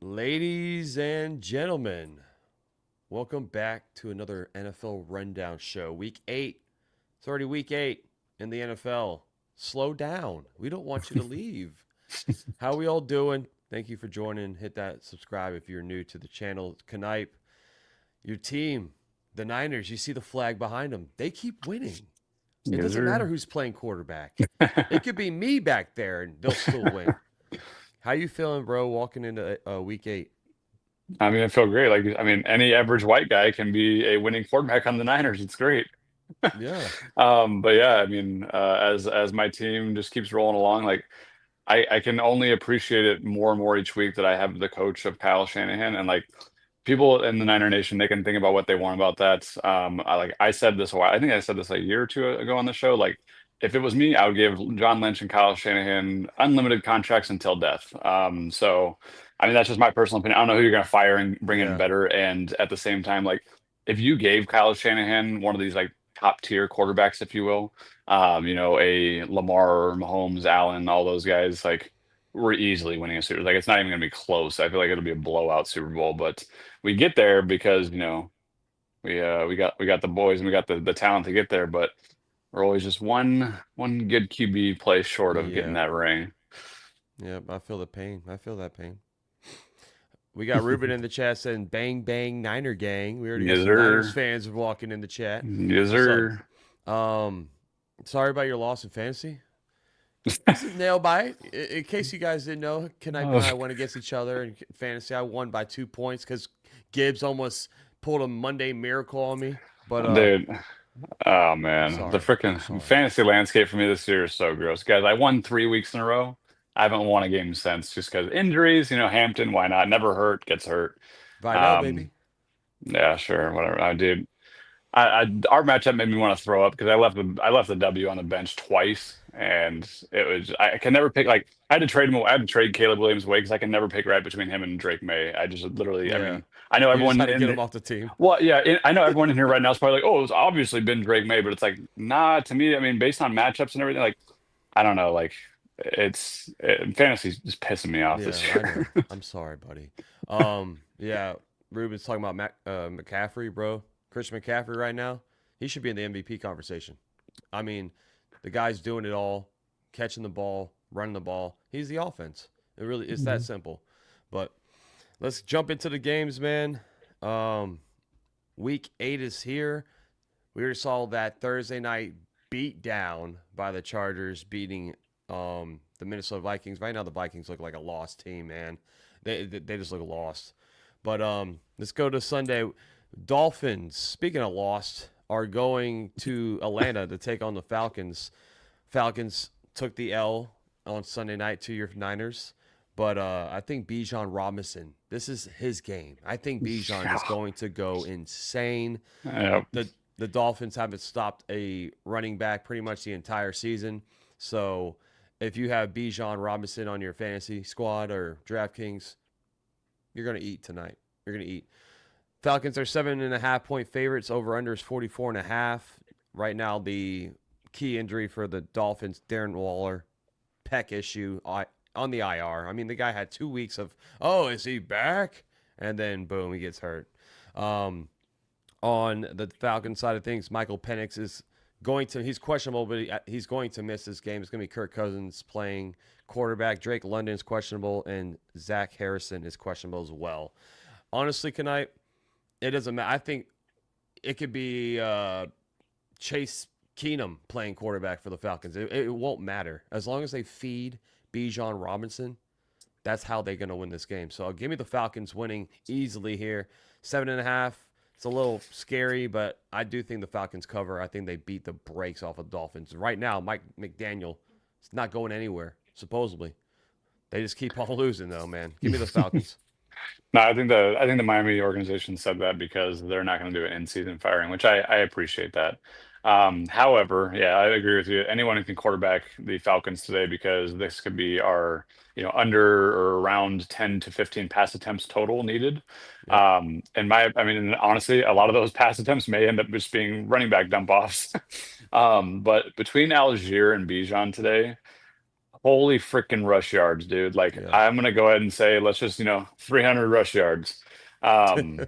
Ladies and gentlemen, welcome back to another NFL Rundown show. Week 8. It's already week 8 in the NFL. Slow down. We don't want you to leave. How are we all doing? Thank you for joining. Hit that subscribe if you're new to the channel. Kanipe, your team, the Niners, you see the flag behind them. They keep winning. It Yes, doesn't matter sir. who's playing quarterback. It could be me back there and they'll still win. How you feeling, bro, walking into week 8? I feel great. Any average white guy can be a winning quarterback on the Niners. It's great. Yeah. But yeah, as my team just keeps rolling along, I can only appreciate it more and more each week that I have the coach of Kyle Shanahan, and like people in the Niner Nation, they can think about what they want about that. I said this a while. I think I said this a year or two ago on the show. Like, if it was me, I would give John Lynch and Kyle Shanahan unlimited contracts until death. That's just my personal opinion. I don't know who you're going to fire and bring in Yeah. better. And at the same time, like, if you gave Kyle Shanahan one of these like top tier quarterbacks, if you will, a Lamar, Mahomes, Allen, all those guys, like, we're easily winning a Super. Like, it's not even going to be close. I feel like it'll be a blowout Super Bowl, but we get there because we got the boys and we got the talent to get there, but we're always just one good QB play short of getting Yeah. that ring. Yep. I feel the pain. I feel that pain. We got Ruben in the chat saying bang bang Niner gang. We already got Yes, some Niners sir. fans walking in the chat. Yes, What's up? sir. Um sorry about your loss in fantasy. This is nail bite. In case you guys didn't know, Knipe and Oh, I went against each other in fantasy. I won by 2 points because Gibbs almost pulled a Monday miracle on me. But dude. Oh I'm man, the sorry. I'm freaking sorry. fantasy landscape for me this year is so gross, guys. I won 3 weeks in a row. I haven't won a game since, just because injuries. Hampton, why not? Never hurt, gets hurt. Vidal, Um, baby. yeah, sure, whatever. I did. Our matchup made me want to throw up because I left the W on the bench twice, and it was I can never pick. Like, I had to trade him. I had to trade Caleb Williams away because I can never pick right between him and Drake May. I just literally. Yeah. I know You just everyone had to get in. him off the team. Well, yeah, I know everyone in here right now is probably like, "Oh, it's obviously been Drake May," but it's like, nah. To me, based on matchups and everything, like, I don't know, like, fantasy's just pissing me off this Yeah, I year. know. I'm sorry, buddy. Yeah, Ruben's talking about McCaffrey, bro. Christian McCaffrey right now, he should be in the MVP conversation. I mean, the guy's doing it all, catching the ball, running the ball. He's the offense. It's that Mhm. simple. But let's jump into the games, man. Um, week 8 is here. We already saw that Thursday night beat down by the Chargers beating the Minnesota Vikings. Right now, the Vikings look like a lost team, man. They just look lost. But let's go to Sunday. Dolphins, speaking of lost, are going to Atlanta to take on the Falcons. Falcons took the L on Sunday night to your Niners. But I think Bijan Robinson, this is his game. I think Bijan is Yeah. going to go insane. Yep. The Dolphins haven't stopped a running back pretty much the entire season. So if you have Bijan Robinson on your fantasy squad or DraftKings, you're going to eat tonight. You're going to eat. Falcons are 7.5 point favorites. Over under is 44.5. Right now, the key injury for the Dolphins, Darren Waller, pec issue on the IR. I mean, the guy had 2 weeks of, oh, is he back? And then boom, he gets hurt. Um, on the Falcons side of things, Michael Penix is he's questionable, but he's going to miss this game. It's going to be Kirk Cousins playing quarterback. Drake London is questionable, and Zach Harrison is questionable as well. Honestly, tonight, it doesn't matter. I think it could be Chase Keenum playing quarterback for the Falcons. It won't matter. As long as they feed Bijan Robinson, that's how they're going to win this game. So give me the Falcons winning easily here. 7.5. It's a little scary, but I do think the Falcons cover. I think they beat the brakes off of the Dolphins. Right now, Mike McDaniel is not going anywhere, supposedly. They just keep on losing, though, man. Give me the Falcons. No, I think the Miami organization said that because they're not going to do an in-season firing, which I appreciate that. However, yeah, I agree with you. Anyone who can quarterback the Falcons today, because this could be our, under or around 10 to 15 pass attempts total needed. Yep. And honestly, a lot of those pass attempts may end up just being running back dump offs. But between Algier and Bijan today, Holy freaking rush yards, dude. Like Yeah. I'm gonna go ahead and say let's just, 300 rush yards. Um,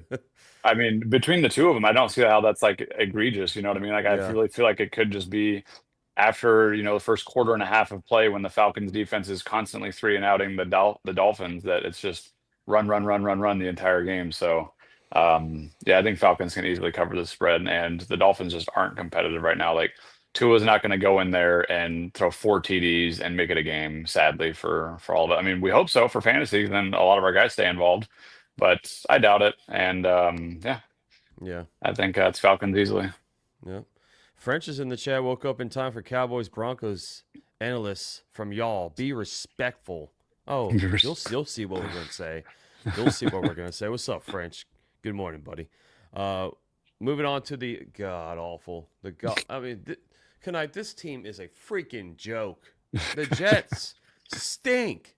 I mean, between the two of them, I don't see how that's like egregious. You know what I mean? Like I Yeah. really feel like it could just be after, the first quarter and a half of play when the Falcons defense is constantly three and outing the Dolphins, that it's just run, run, run, run, run the entire game. So yeah, I think Falcons can easily cover the spread, and the Dolphins just aren't competitive right now. Like Tua's not going to go in there and throw four TDs and make it a game, sadly, for all of it. I mean, we hope so for fantasy, then a lot of our guys stay involved, but I doubt it. And yeah, Yeah. I think it's Falcons easily. Yeah. French is in the chat. Woke up in time for Cowboys Broncos analysts from y'all. Be respectful. Oh, you'll see what we're gonna say. You'll see what we're gonna say. What's up, French? Good morning, buddy. Moving on to the god awful. I mean, this team is a freaking joke. The Jets stink.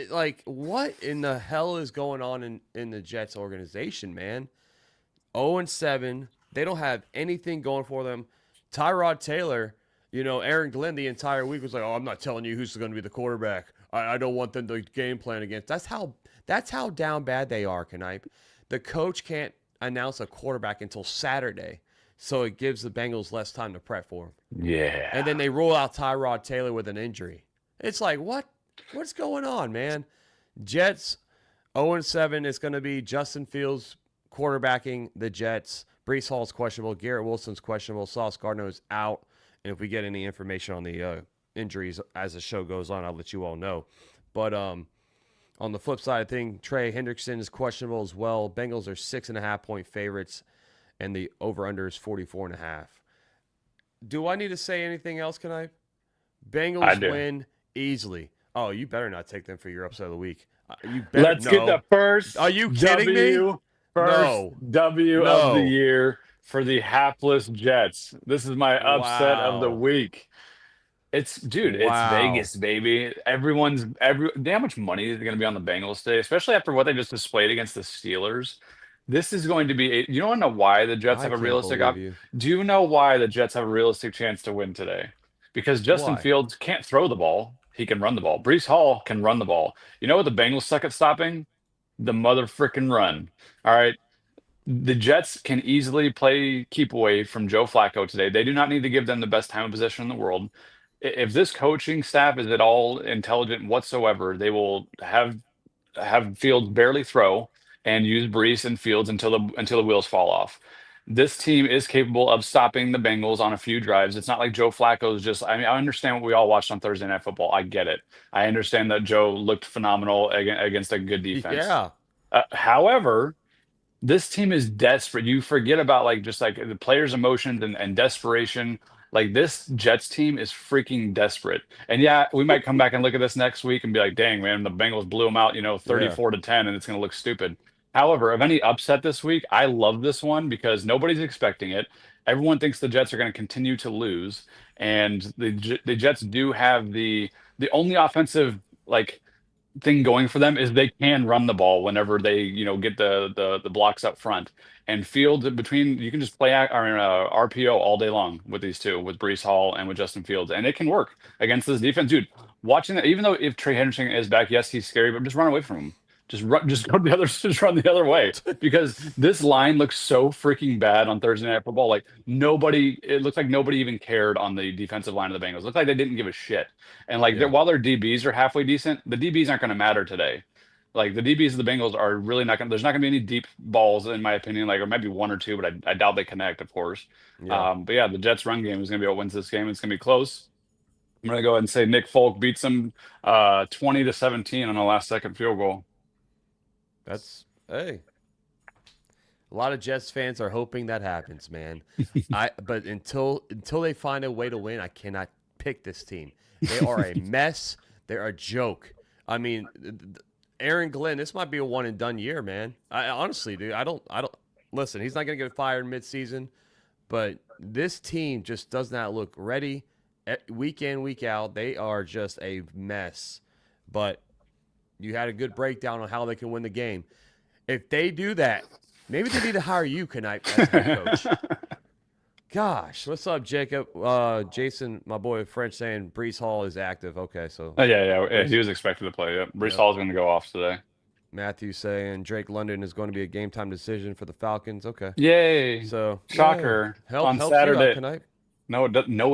Like, what in the hell is going on in the Jets organization, man? 0-7. They don't have anything going for them. Tyrod Taylor, Aaron Glenn the entire week was like, "Oh, I'm not telling you who's going to be the quarterback. I don't want them to game plan against." That's how down bad they are, Knipe. The coach can't announce a quarterback until Saturday, so it gives the Bengals less time to prep for him. Yeah. And then they roll out Tyrod Taylor with an injury. It's like, what's going on, man? Jets 0-7. It's going to be Justin Fields quarterbacking the Jets. Breece Hall's questionable. Garrett Wilson's questionable. Sauce Gardner is out. And if we get any information on the injuries as the show goes on, I'll let you all know. But on the flip side of things, Trey Hendrickson is questionable as well. Bengals are 6.5-point favorites, and the over-under is 44.5. Do I need to say anything else, can I? Bengals win easily. Oh, you better not take them for your upset of the week. You better. Let's get the first. Are you kidding me? First W of the year for the hapless Jets. This is my upset of the week. It's Vegas, baby. You know how much money is going to be on the Bengals today, especially after what they just displayed against the Steelers. This is going to be you don't know why the Jets have a realistic Do you know why the Jets have a realistic chance to win today? Because Justin Fields can't throw the ball. He can run the ball. Breece Hall can run the ball. You know what the Bengals suck at stopping? The mother frickin' run. All right. The Jets can easily keep away from Joe Flacco today. They do not need to give them the best time of possession in the world. If this coaching staff is at all intelligent whatsoever, they will have Fields barely throw and use Breece and Fields until the wheels fall off. This team is capable of stopping the Bengals on a few drives. It's not like Joe Flacco's just. I mean, I understand what we all watched on Thursday Night Football. I get it. I understand that Joe looked phenomenal against a good defense. Yeah. However, this team is desperate. You forget about just the players' emotions and desperation. Like, this Jets team is freaking desperate. And yeah, we might come back and look at this next week and be like, "Dang, man, the Bengals blew them out, 34-10, and it's going to look stupid." However, of any upset this week, I love this one because nobody's expecting it. Everyone thinks the Jets are going to continue to lose, and the Jets do have the only offensive thing going for them is they can run the ball whenever they get the blocks up front. And Fields you can just play RPO all day long with these two, with Breece Hall and with Justin Fields, and it can work against this defense, dude. Watching that, even though if Trey Hendrickson is back, yes, he's scary, but just run away from him. Just run the other way, because this line looks so freaking bad on Thursday Night Football. It looks like nobody even cared on the defensive line of the Bengals. It looks like they didn't give a shit. And while their DBs are halfway decent, the DBs aren't going to matter today. Like, the DBs of the Bengals are really not going. There's not going to be any deep balls, in my opinion. Or maybe one or two, but I doubt they connect, of course. Yeah. But yeah, the Jets' run game is going to be what wins this game. It's going to be close. I'm going to go ahead and say Nick Folk beats them 20-17 on a last-second field goal. Hey. A lot of Jets fans are hoping that happens, man. But until they find a way to win, I cannot pick this team. They are a mess. They're a joke. I mean, Aaron Glenn, this might be a one and done year, man. I honestly, dude, I don't listen. He's not going to get fired midseason, but this team just does not look ready. Week in, week out, they are just a mess. But you had a good breakdown on how they can win the game. If they do that, maybe they need to hire you, Knipe, as head coach. Gosh, what's up, Jacob? Jason, my boy French saying Brees Hall is active. Okay, so Yeah, Brees, he was expected to play. Yep. Brees yep. Hall's going to go off today. Matthew saying Drake London is going to be a game time decision for the Falcons. Okay, Yay. so yeah, Shocker. help On helps you out Saturday. tonight. No,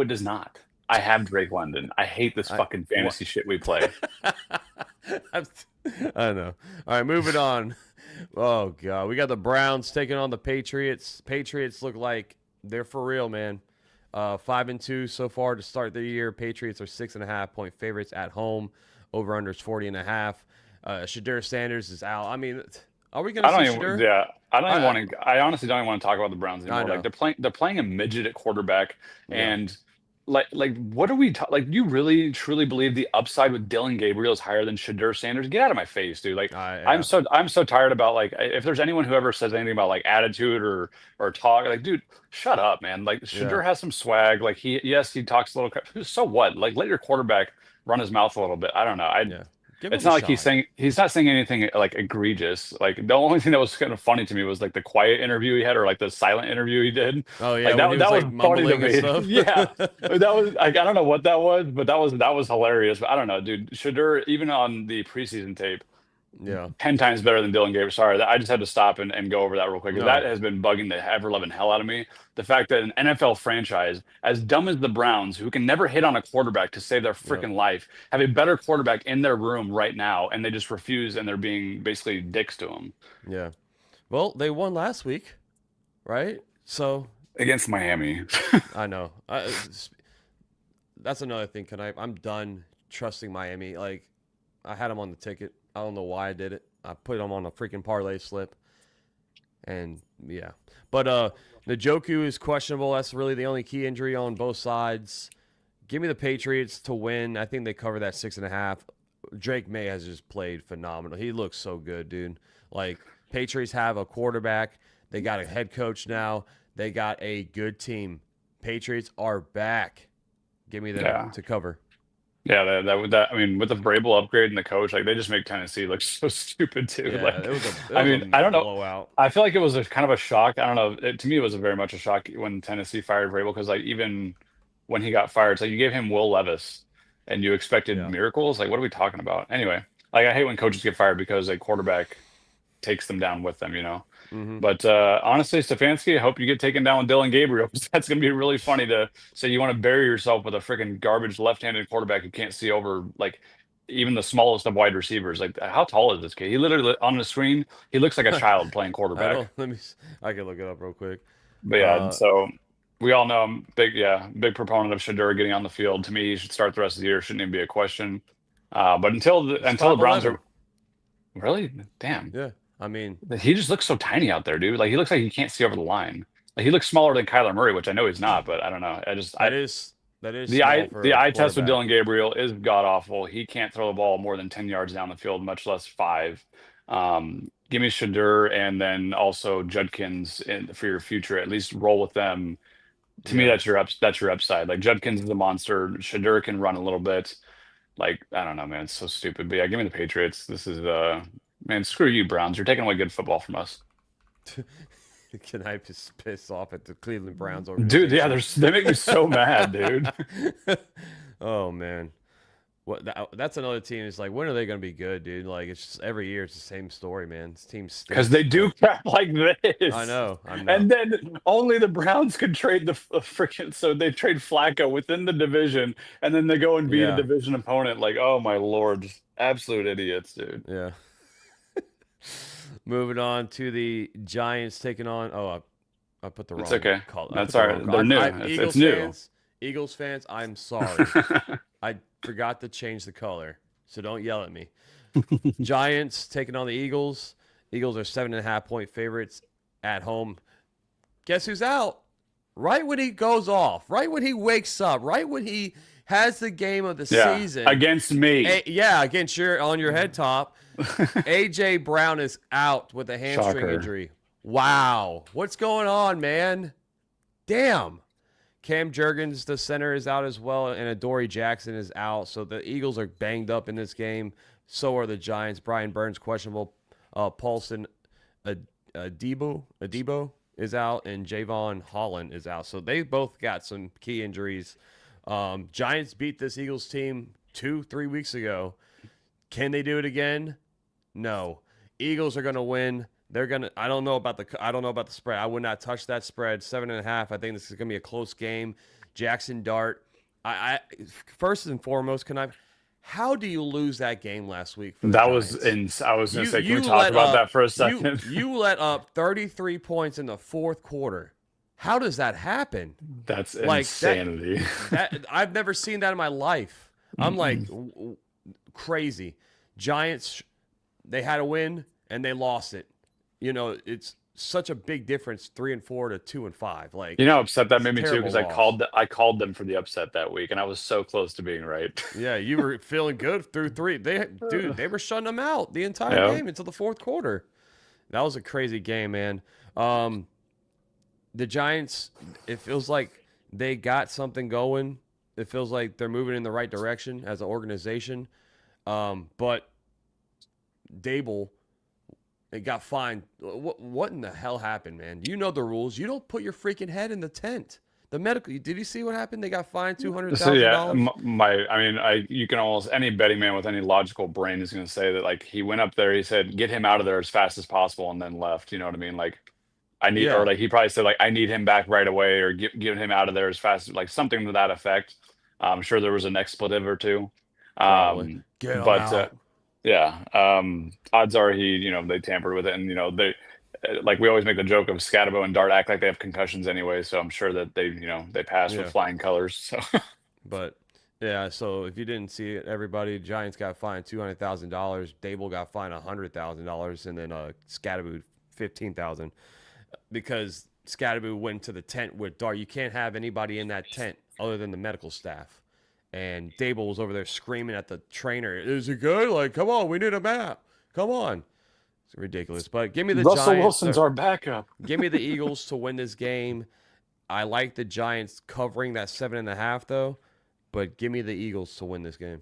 it does not. I have Drake London. I hate this I fucking what? fantasy shit we play. I know. All right, moving on. Oh god, we got the Browns taking on the Patriots. Patriots look like they're for real, man. 5-2 so far to start the year. Patriots are 6.5-point favorites at home. Over under is 40.5. Shadur Sanders is out. I mean, are we gonna see Shadur? I don't even want to. I honestly don't even want to talk about the Browns I anymore. know. Like they're playing a midget at quarterback, Yeah. and like what are we like? Do you really truly believe the upside with Dylan Gabriel is higher than Shadur Sanders? Get out of my face, dude. Like Yeah. I'm so tired about like if there's anyone who ever says anything about like attitude or talk, like dude, shut up, man. Like Yeah. Shadur has some swag. Like he talks a little crap. So what? Like let your quarterback run his mouth a little bit. I don't know. Yeah. Give It's him not a like shot. he's not saying anything like egregious. Like the only thing that was kind of funny to me was like the quiet interview he had or like the silent interview he did. Oh yeah, Like when he was that was like funny to mumbling and me. stuff. Yeah. That was like I don't know what that was, but that was hilarious. But I don't know, dude. Shadur, even on the preseason tape, Yeah. 10 times better than Dylan Gabriel. Sorry, I just had to stop and go over that real quick because No. that has been bugging the ever loving hell out of me. The fact that an NFL franchise as dumb as the Browns, who can never hit on a quarterback to save their Yeah. freaking life, have a better quarterback in their room right now, and they just refuse, and they're being basically dicks to him Yeah. Well, they won last week, right? So against Miami. I know. That's another thing. I'm done trusting Miami. Like I had them on the ticket. I don't know why I did it. I put them on a freaking parlay slip, and yeah. But Njoku is questionable. That's really the only key injury on both sides. Give me the Patriots to win. I think they cover that 6.5. Drake May has just played phenomenal. He looks so good, dude. Like Patriots have a quarterback. They got a head coach now. They got a good team. Patriots are back. Give me them to cover. Yeah, that I mean, with the Vrabel upgrade and the coach, like they just make Tennessee look so stupid too. Yeah, Like, it was I mean, I don't know. blowout. I feel like it was a kind of a shock. I don't know. To me, it was a very much a shock when Tennessee fired Vrabel because like even when he got fired, it's like you gave him Will Levis and you expected Yeah. miracles. Like, what are we talking about? Anyway, like I hate when coaches get fired because a quarterback takes them down with them, you know. Mm-hmm. But honestly, Stefanski, I hope you get taken down with Dylan Gabriel because that's going to be really funny to say you want to bury yourself with a freaking garbage left-handed quarterback who can't see over like even the smallest of wide receivers. Like, how tall is this kid? He literally on the screen, he looks like a child playing quarterback. I can look it up real quick. But yeah, so we all know I'm big proponent of Shadur getting on the field. To me, he should start the rest of the year. Shouldn't even be a question. But until the Browns are really damn. Yeah. I mean, he just looks so tiny out there, dude. Like he looks like he can't see over the line. Like he looks smaller than Kyler Murray, which I know he's not, but I don't know. That is the eye test with Dylan Gabriel is god awful. He can't throw the ball more than 10 yards down the field, much less 5. Give me Shadur and then also Judkins for your future. At least roll with them. To me, that's your upside. Like Judkins is a monster. Shadur can run a little bit. Like I don't know, man. It's so stupid. But yeah, give me the Patriots. This is man, screw you, Browns. You're taking away good football from us. Can I just piss off at the Cleveland Browns organization? Dude, yeah, they make me so mad, dude. Oh man, that's another team. It's like, when are they going to be good, dude? Like it's just every year it's the same story, man. This team stinks. Because they do crap like this. I know. And then only the Browns could trade the freaking. So they trade Flacco within the division, and then they go and beat a division opponent. Like, oh my lord, just absolute idiots, dude. Yeah. Moving on to the Giants taking on. Oh, I put the wrong. It's okay. Call. That's all right. They're new. It's new. Eagles fans, I'm sorry. I forgot to change the color, so don't yell at me. Giants taking on the Eagles. Eagles are 7.5-point favorites at home. Guess who's out? Right when he goes off. Right when he wakes up. Right when he has the game of the season against me. Against your head top. AJ Brown is out with a hamstring injury. Wow. What's going on, man? Damn. Cam Jurgens, the center, is out as well, and Adoree Jackson is out. So the Eagles are banged up in this game. So are the Giants. Brian Burns questionable. Paulson Adebo is out and Javon Holland is out. So they both got some key injuries. Giants beat this Eagles team 2-3 weeks ago. Can they do it again? No. Eagles are going to win. They're going to. I don't know about the spread. I would not touch that spread. 7.5. I think this is going to be a close game. Jackson Dart. I first and foremost, how do you lose that game last week for the That Giants? was I was going to say, can we talk about that for a second? You let up 33 points in the fourth quarter. How does that happen? That's insanity. That I've never seen that in my life. I'm like crazy. Giants, they had a win and they lost it. You know, it's such a big difference, 3-4 to 2-5. Like, you know, how upset that made me too, because I loss. called them for the upset that week, and I was so close to being right. Yeah, you were feeling good through 3. They were shutting them out the entire game until the fourth quarter. That was a crazy game, man. The Giants, it feels like they got something going. It feels like they're moving in the right direction as an organization. But Dable, it got fined. What in the hell happened, man? You know the rules. You don't put your freaking head in the tent. The medical. Did you see what happened? They got fined $200,000. So yeah, you can almost, any betting man with any logical brain is going to say that, like, he went up there, he said, get him out of there as fast as possible, and then left. You know what I mean? Like, or like he probably said, like, I need him back right away, or get him out of there as fast as, like, something to that effect. I'm sure there was an expletive or two. Get him but out. yeah, odds are they tampered with it, and they, like, we always make the joke of Scatabo and Dart act like they have concussions anyway, so I'm sure that they pass with flying colors. So, but yeah, so if you didn't see it, everybody, Giants got fined $200,000. Dable got fined $100,000, and then Scatabo $15,000 because Scatabo went to the tent with Dart. You can't have anybody in that tent other than the medical staff. And Dable was over there screaming at the trainer, "Is he good? Like, come on, we need him out. Come on." It's ridiculous. But give me the Russell Giants. Wilson's our backup. Give me the Eagles to win this game. I like the Giants covering that 7.5 though, but give me the Eagles to win this game.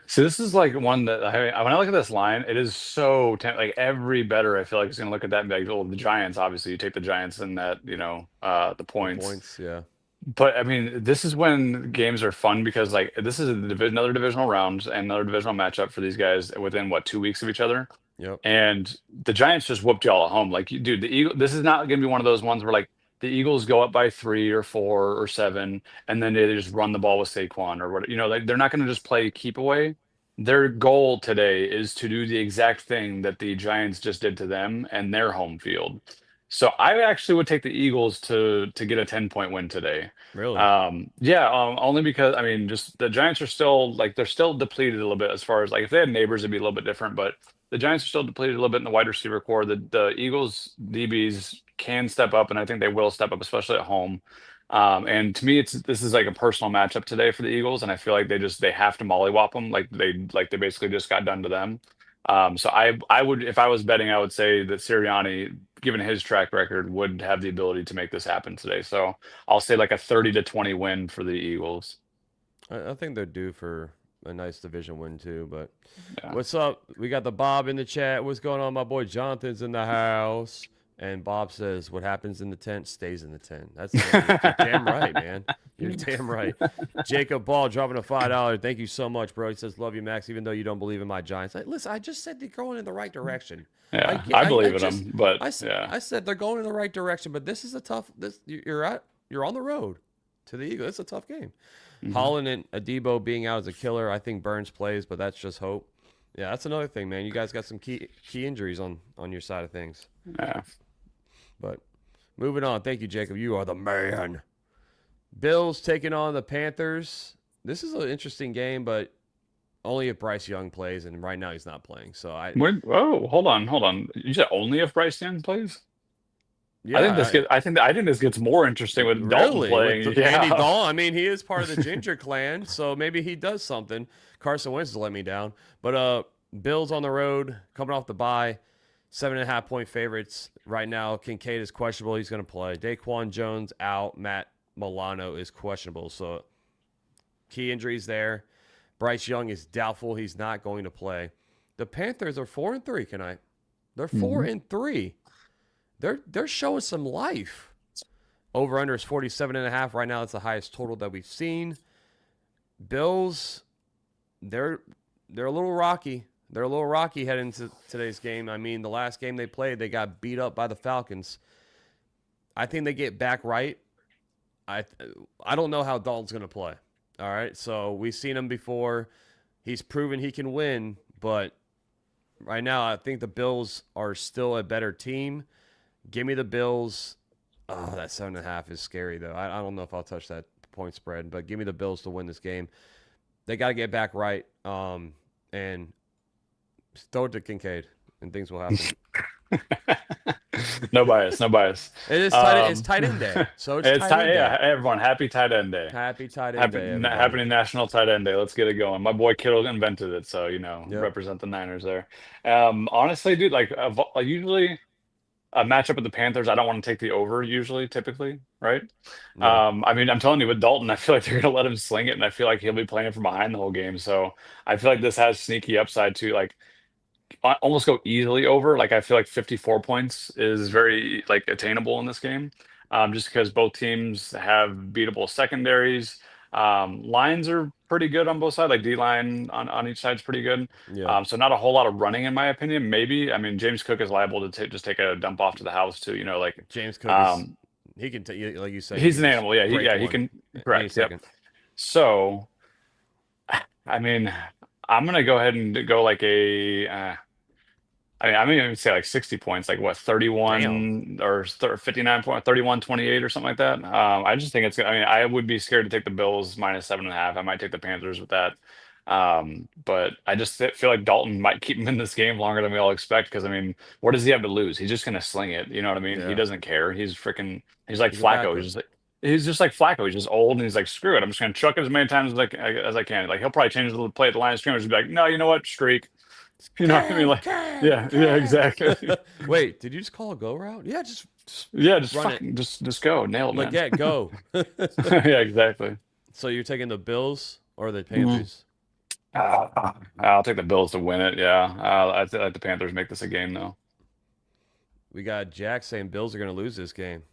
So this is like one that when I look at this line, it is so like every bettor I feel like is going to look at that and be like, "Oh, the Giants." Obviously, you take the Giants in that, the points. The points, yeah. But I mean, this is when games are fun because, like, this is another divisional round and another divisional matchup for these guys within 2 weeks of each other. Yep. And the Giants just whooped y'all at home. Like, dude, this is not going to be one of those ones where, like, the Eagles go up by 3 or 4 or 7, and then they just run the ball with Saquon or what. Like, they're not going to just play keep away. Their goal today is to do the exact thing that the Giants just did to them and their home field. So I actually would take the Eagles to get a 10-point win today. Really? Yeah, only because, I mean, just the Giants are still, like, they're still depleted a little bit as far as, like, if they had neighbors, it'd be a little bit different, but the Giants are still depleted a little bit in the wide receiver core. The Eagles DBs can step up, and I think they will step up, especially at home. And to me, this is like a personal matchup today for the Eagles, and I feel like they have to mollywop them, like they basically just got done to them. So I would, if I was betting, I would say that Sirianni, given his track record, would have the ability to make this happen today. So I'll say like a 30-20 win for the Eagles. I think they're due for a nice division win too. But Yeah. What's up? We got the Bob in the chat. What's going on? My boy Jonathan's in the house. And Bob says, "What happens in the tent stays in the tent." That's you're damn right, man. You're damn right. Jacob Ball dropping a $5. Thank you so much, bro. He says, "Love you, Max, even though you don't believe in my Giants." Listen, I just said they're going in the right direction. Yeah, I believe in them, but yeah, I said they're going in the right direction. But this is a tough. You're on the road to the Eagles. It's a tough game. Mhm. Holland and Adebo being out as a killer. I think Burns plays, but that's just hope. Yeah, that's another thing, man. You guys got some key injuries on your side of things. yeah. But moving on. Thank you, Jacob. You are the man. Bills taking on the Panthers. This is an interesting game, but only if Bryce Young plays, and right now he's not playing. So Whoa, hold on. You said only if Bryce Young plays? yeah, I think this gets more interesting with Dalton playing. With Andy Dalton. I mean, he is part of the Ginger Clan, so maybe he does something. Carson Wentz has let me down, but Bills on the road, coming off the bye. 7.5-point favorites right now. Kincaid is questionable. He's going to play. Daquan Jones out. Matt Milano is questionable. So key injuries there. Bryce Young is doubtful. He's not going to play. The Panthers are 4-3 tonight. They're 4-3. they're showing some life. Over under is 47.5 right now. It's the highest total that we've seen. Bills, they're a little rocky. They're a little rocky heading into today's game. I mean, the last game they played, they got beat up by the Falcons. I think they get back right. I don't know how Dalton's going to play. All right, so we've seen him before. He's proven he can win, but right now I think the Bills are still a better team. Give me the Bills. Oh, that 7.5 is scary, though. I don't know if I'll touch that point spread, but give me the Bills to win this game. They got to get back right, and throw it to Kincaid, and things will happen. No bias, no bias. It's tight end day, so it's tight end day. Yeah, everyone, happy tight end day. Happy tight end day, everybody. Happy National Tight End Day. Let's get it going. My boy Kittle invented it, so Yep. represent the Niners there. Honestly, dude, usually a matchup with the Panthers, I don't want to take the over typically, right? Yeah. I mean, I'm telling you, with Dalton, I feel like they're gonna let him sling it, and I feel like he'll be playing from behind the whole game. So I feel like this has sneaky upside too. Like almost go easily over. Like I feel like 54 points is very like attainable in this game, just because both teams have beatable secondaries. Lines are pretty good on both sides. Like D line on each side's pretty good. Yeah. So not a whole lot of running in my opinion. Maybe I mean James Cook is liable to just take a dump off to the house too. Like James Cook is he can like you said. he's an animal. Yeah, he can. Correct. Yep. So, I mean, I'm gonna go ahead and go like a. I mean, I'm gonna even say like 60 points, like what, 31 or 59 point, 31-28 or something like that. I just think I mean, I would be scared to take the Bills -7.5. I might take the Panthers with that. But I just feel like Dalton might keep him in this game longer than we all expect. Because I mean, what does he have to lose? He's just gonna sling it. You know what I mean? Yeah. He doesn't care. He's like He's Flacco. He's just like Flacco. He's just old, and he's like, screw it. I'm just gonna chuck it as many times as I can. Like he'll probably change the play at the line of scrimmage and be like, no, you know what, streak. You know what I mean? Like, yeah, exactly. Wait, did you just call a go route? Yeah, just run it. Just go, nail it, man. Like, yeah, go. Yeah, exactly. So you're taking the Bills or the Panthers? I'll take the Bills to win it. Yeah, I think like the Panthers make this a game though. We got Jack saying Bills are going to lose this game.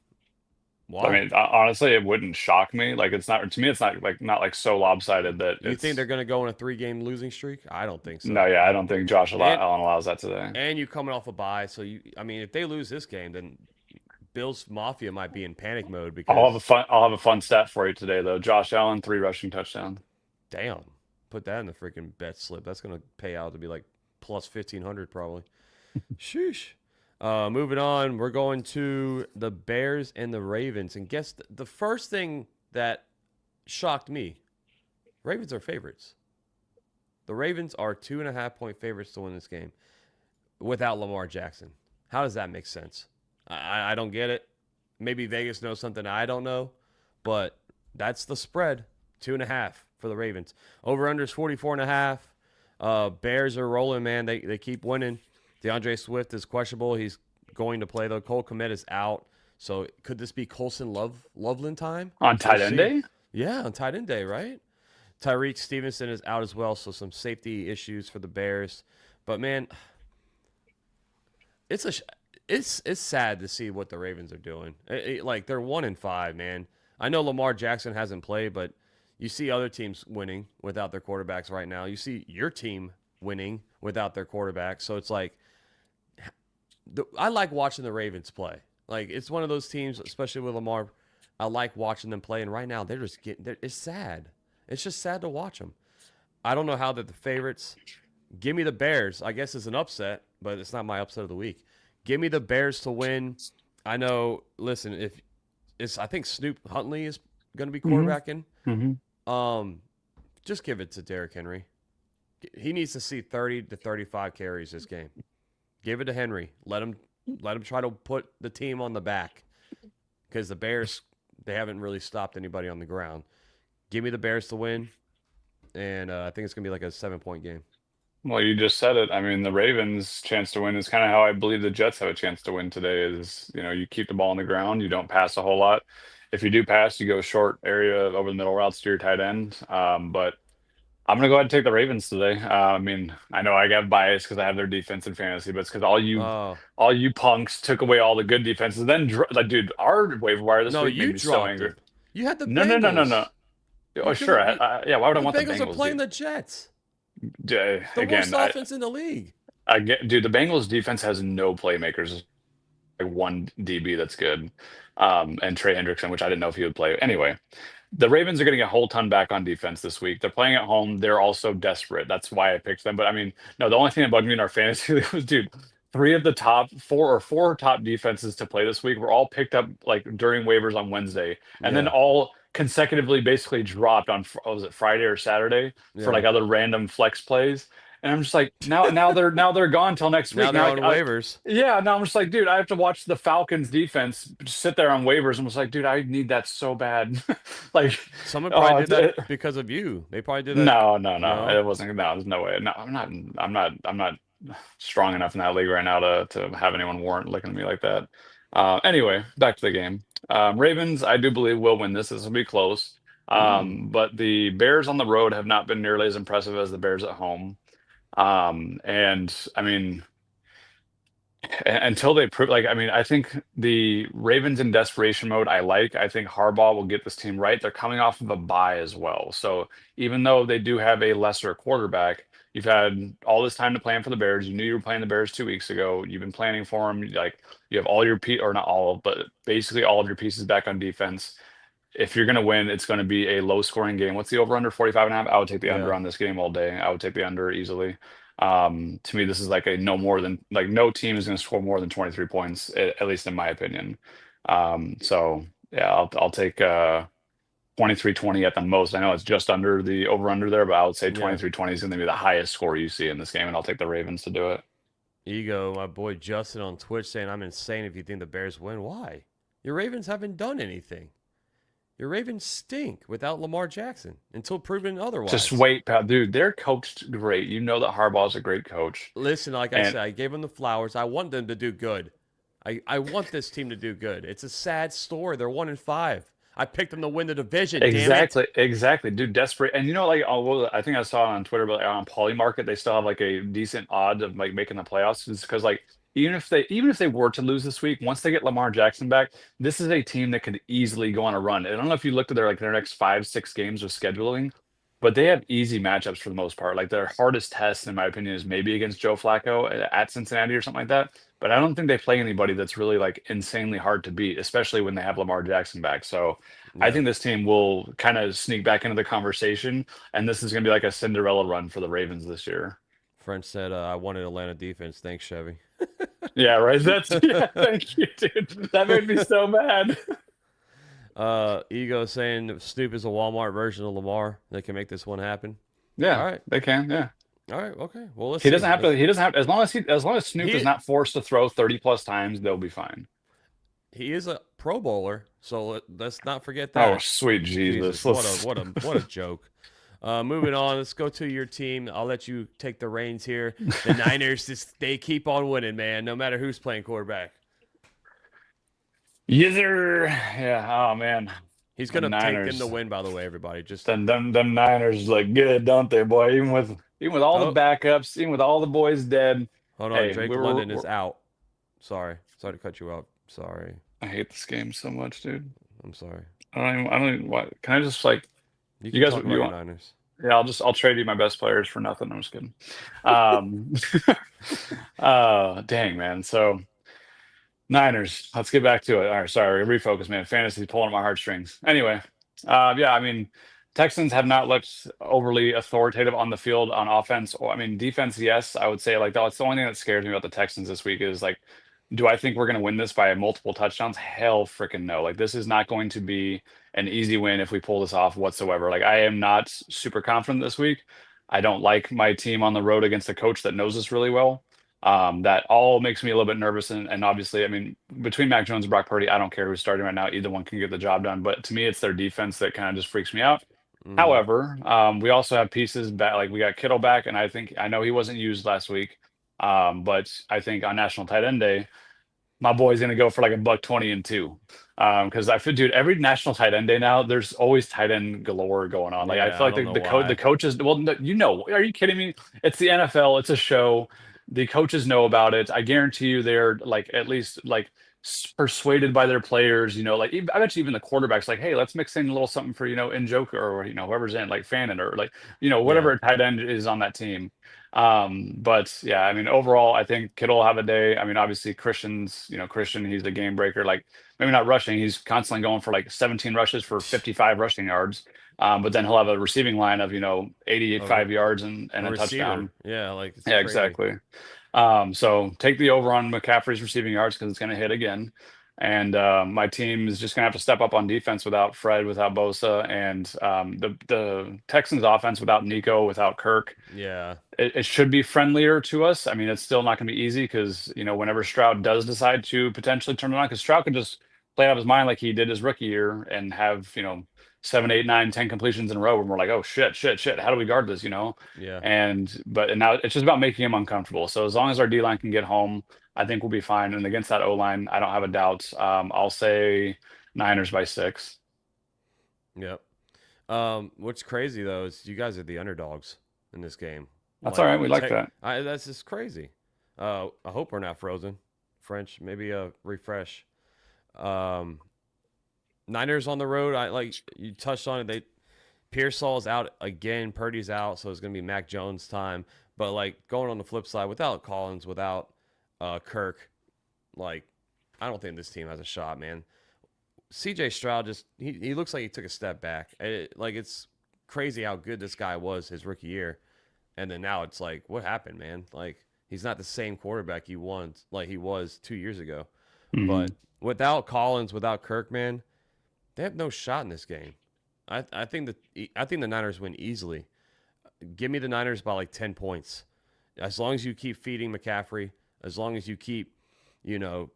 Why? I mean, honestly, it wouldn't shock me. Like, it's not to me. It's not like so lopsided that you think they're going to go on a 3-game losing streak? I don't think so. No, yeah, I don't think Josh Allen allows that today. And you coming off a bye, so I mean, if they lose this game, then Bills Mafia might be in panic mode because I'll have a fun stat for you today though. Josh Allen 3 rushing touchdowns. Damn, put that in the freaking bet slip. That's going to pay out to be like plus 1,500 probably. Sheesh. Moving on, we're going to the Bears and the Ravens. And guess the first thing that shocked me, Ravens are favorites. The Ravens are 2.5-point favorites to win this game without Lamar Jackson. How does that make sense? I don't get it. Maybe Vegas knows something I don't know, but that's the spread, 2.5 for the Ravens. Over-under is 44.5. Bears are rolling, man. They keep winning. DeAndre Swift is questionable. He's going to play, though. Cole Kmet is out. So could this be Colson Loveland time? On tight end day? Yeah, on tight end day, right? Tyreek Stevenson is out as well, so some safety issues for the Bears. But, man, it's sad to see what the Ravens are doing. Like, they're 1-5, man. I know Lamar Jackson hasn't played, but you see other teams winning without their quarterbacks right now. You see your team winning without their quarterback. So it's like, I like watching the Ravens play. Like, it's one of those teams, especially with Lamar, I like watching them play. And right now, they're just it's sad. It's just sad to watch them. I don't know how they're the favorites. Give me the Bears. I guess it's an upset, but it's not my upset of the week. Give me the Bears to win. I know, listen, I think Snoop Huntley is going to be quarterbacking. Mm-hmm. Just give it to Derrick Henry. He needs to see 30 to 35 carries this game. Give it to Henry. Let him try to put the team on the back, because the Bears, they haven't really stopped anybody on the ground. Give me the Bears to win, and I think it's going to be like a 7-point game. Well, you just said it. I mean, the Ravens' chance to win is kind of how I believe the Jets have a chance to win today is, you keep the ball on the ground. You don't pass a whole lot. If you do pass, you go short area over the middle routes to your tight end. But I'm gonna go ahead and take the Ravens today. I mean, I know I got bias because I have their defense in fantasy, but it's because Oh, all you punks took away all the good defenses. Then, like, dude, our waiver wire this no, week made you me so dropped angry. them. You had the No, no, no, no, no. Bengals. Oh, sure. Yeah, why would I The want the Bengals are Bengals, playing dude? the Jets, the worst Again, offense in the league. I get, dude, the Bengals defense has no playmakers. Like one DB that's good, and Trey Hendrickson, which I didn't know if he would play. Anyway, the Ravens are getting a whole ton back on defense this week. They're playing at home. They're also desperate. That's why I picked them. But I mean, no, the only thing that bugged me in our fantasy league was, dude, three of the top four top defenses to play this week were all picked up like during waivers on Wednesday, and then Yeah, all consecutively basically dropped on was it Friday or Saturday for yeah. like other random flex plays. And I'm just like, now they're gone till next Now week. they're Now on waivers. yeah, now I'm just like, dude, I have to watch the Falcons defense just sit there on waivers and was like, dude, I need that so bad. Like, Someone probably oh, did that because of you. They probably did that. no, no, no. No. It wasn't. No, there's no way. No, I'm not strong enough in that league right now to have anyone warrant looking at me like that. Anyway, back to the game. Ravens, I do believe will win this. This will be close. Mm. But the Bears on the road have not been nearly as impressive as the Bears at home. And I mean, until they prove, like, I mean, I think the Ravens in desperation mode, I think Harbaugh will get this team right. They're coming off of a bye as well. So even though they do have a lesser quarterback, you've had all this time to plan for the Bears. You knew you were playing the Bears 2 weeks ago. You've been planning for them. Like, you have all your or not all, but basically all of your pieces back on defense. If you're going to win, it's going to be a low scoring game. What's the over under 45.5? I would take the under Yeah. on this game all day. I would take the under easily. To me, this is like a no more than like no team is going to score more than 23 points, at least in my opinion. So yeah, I'll take 23-20 at the most. I know it's just under the over under there, but I would say Yeah. 23-20 is going to be the highest score you see in this game, and I'll take the Ravens to do it. Ego, my boy Justin on Twitch saying I'm insane if you think the Bears win. Why? Your Ravens haven't done anything. Your Ravens stink without Lamar Jackson until proven Just otherwise. wait, pal, dude. They're coached great. You know that Harbaugh's a great coach, Listen, like I and said, I gave them the flowers. I want them to do good. I want this team to do good. It's a sad story. They're 1-5. I picked them to win the division. Damn it. exactly, exactly, dude. Desperate, and you know, like, oh, well, I think I saw it on Twitter, but like, on Poly Market, they still have like a decent odds of like making the playoffs. It's because like even if they were to lose this week, once they get Lamar Jackson back, this is a team that could easily go on a run. I don't know if you looked at their next 5, 6 games of scheduling, but they have easy matchups for the most part. Like their hardest test, in my opinion, is maybe against Joe Flacco at Cincinnati or something like that. But I don't think they play anybody that's really like insanely hard to beat, especially when they have Lamar Jackson back. So I Yeah. think this team will kind of sneak back into the conversation, and this is going to be like a Cinderella run for the Ravens this year. French said I wanted Atlanta defense. Thanks, Chevy. Yeah, right. That's yeah. Thank you, dude. That made me so mad. Ego saying Snoop is a Walmart version of Lamar. They can make this one happen. All Yeah, right. they can. Yeah, All right. Okay. Well, let's he see. doesn't have to. He doesn't have as long as Snoop is He not forced to throw 30 plus times, they'll be fine. he is a Pro Bowler, so let's not forget Oh, that. sweet Jesus. Jesus, what a joke. Moving on, let's go to your team. I'll let you take the reins here. The Niners, they keep on winning, man. No matter who's playing quarterback, Yes, sir. Yeah. Oh man, he's the gonna take them Niners. to win. By the way, everybody, just Them Niners look good, don't they, boy? Even with all the oh, backups, even with all the boys dead. hold on. Hey, Drake London is out. Sorry to cut you off. Sorry, I hate this game so much, dude. I'm sorry. I don't even, what, can I just like, You you can guys, talk about you your want, Niners. yeah, I'll trade you my best players for nothing. I'm just kidding. Um, dang, man. So, Niners, let's get back to it. All right, sorry, refocus, man. Fantasy pulling at my heartstrings. Anyway, yeah, I mean, Texans have not looked overly authoritative on the field on offense. Or, I mean, defense, yes, I would say like that's the only thing that scares me about the Texans this week is like, do I think we're going to win this by multiple touchdowns? Hell freaking no. Like, this is not going to be an easy win if we pull this off whatsoever. Like, I am not super confident this week. I don't like my team on the road against a coach that knows us really well. That all makes me a little bit nervous. And obviously, I mean, between Mac Jones and Brock Purdy, I don't care who's starting right now. Either one can get the job done. But to me, it's their defense that kind of just freaks me out. Mm-hmm. However, we also have pieces back. Like we got Kittle back, and I know he wasn't used last week. But I think on National Tight End Day, my boy's gonna go for like a buck 20 and two. Because I feel, dude, every national tight end day now, there's always tight end galore going on. Like I Yeah, feel I like don't know the why. coaches, well, no, are you kidding me? It's the NFL, it's a show. The coaches know about it. I guarantee you, they're like at least like persuaded by their players. Like I bet you even the quarterbacks like, hey, let's mix in a little something for in Joker or whoever's in like Fannin or like Yeah. whatever tight end is on that team. But yeah, I mean, overall, I think Kittle will have a day. I mean, obviously Christian, he's a game breaker. Like maybe not rushing, he's constantly going for like 17 rushes for 55 rushing yards. But then he'll have a receiving line of 85 yards and A a receiver. touchdown. Yeah, like it's Yeah, crazy. exactly. So take the over on McCaffrey's receiving yards because it's going to hit again. And my team is just going to have to step up on defense without Fred, without Bosa, and the Texans offense without Nico, without Kirk. Yeah. It should be friendlier to us. I mean, it's still not going to be easy because, whenever Stroud does decide to potentially turn it on, because Stroud could just play out of his mind like he did his rookie year and have, 7, 8, 9, 10 completions in a row. And we're like, oh, shit, shit, shit. How do we guard this, Yeah. And now it's just about making him uncomfortable. So as long as our D line can get home, I think we'll be fine. And against that O line, I don't have a doubt. I'll say Niners by 6. Yep. What's crazy though is you guys are the underdogs in this game. That's all Like, right. We like that. that's just crazy. I hope we're not frozen. French, maybe a refresh. Um, Niners on the road. I like you touched on it. Pearsall's out again. Purdy's out, so it's gonna be Mac Jones time. But like going on the flip side, without Collins, without Kirk, like I don't think this team has a shot, man. CJ Stroud just he looks like he took a step back. Like it's crazy how good this guy was his rookie year, and then now it's like what happened, man? Like he's not the same quarterback he was 2 years ago. Mhm. But without Collins, without Kirk, man, they have no shot in this game. I think the Niners win easily. Give me the Niners by like 10 points. As long as you keep feeding McCaffrey, as long as you keep, you know,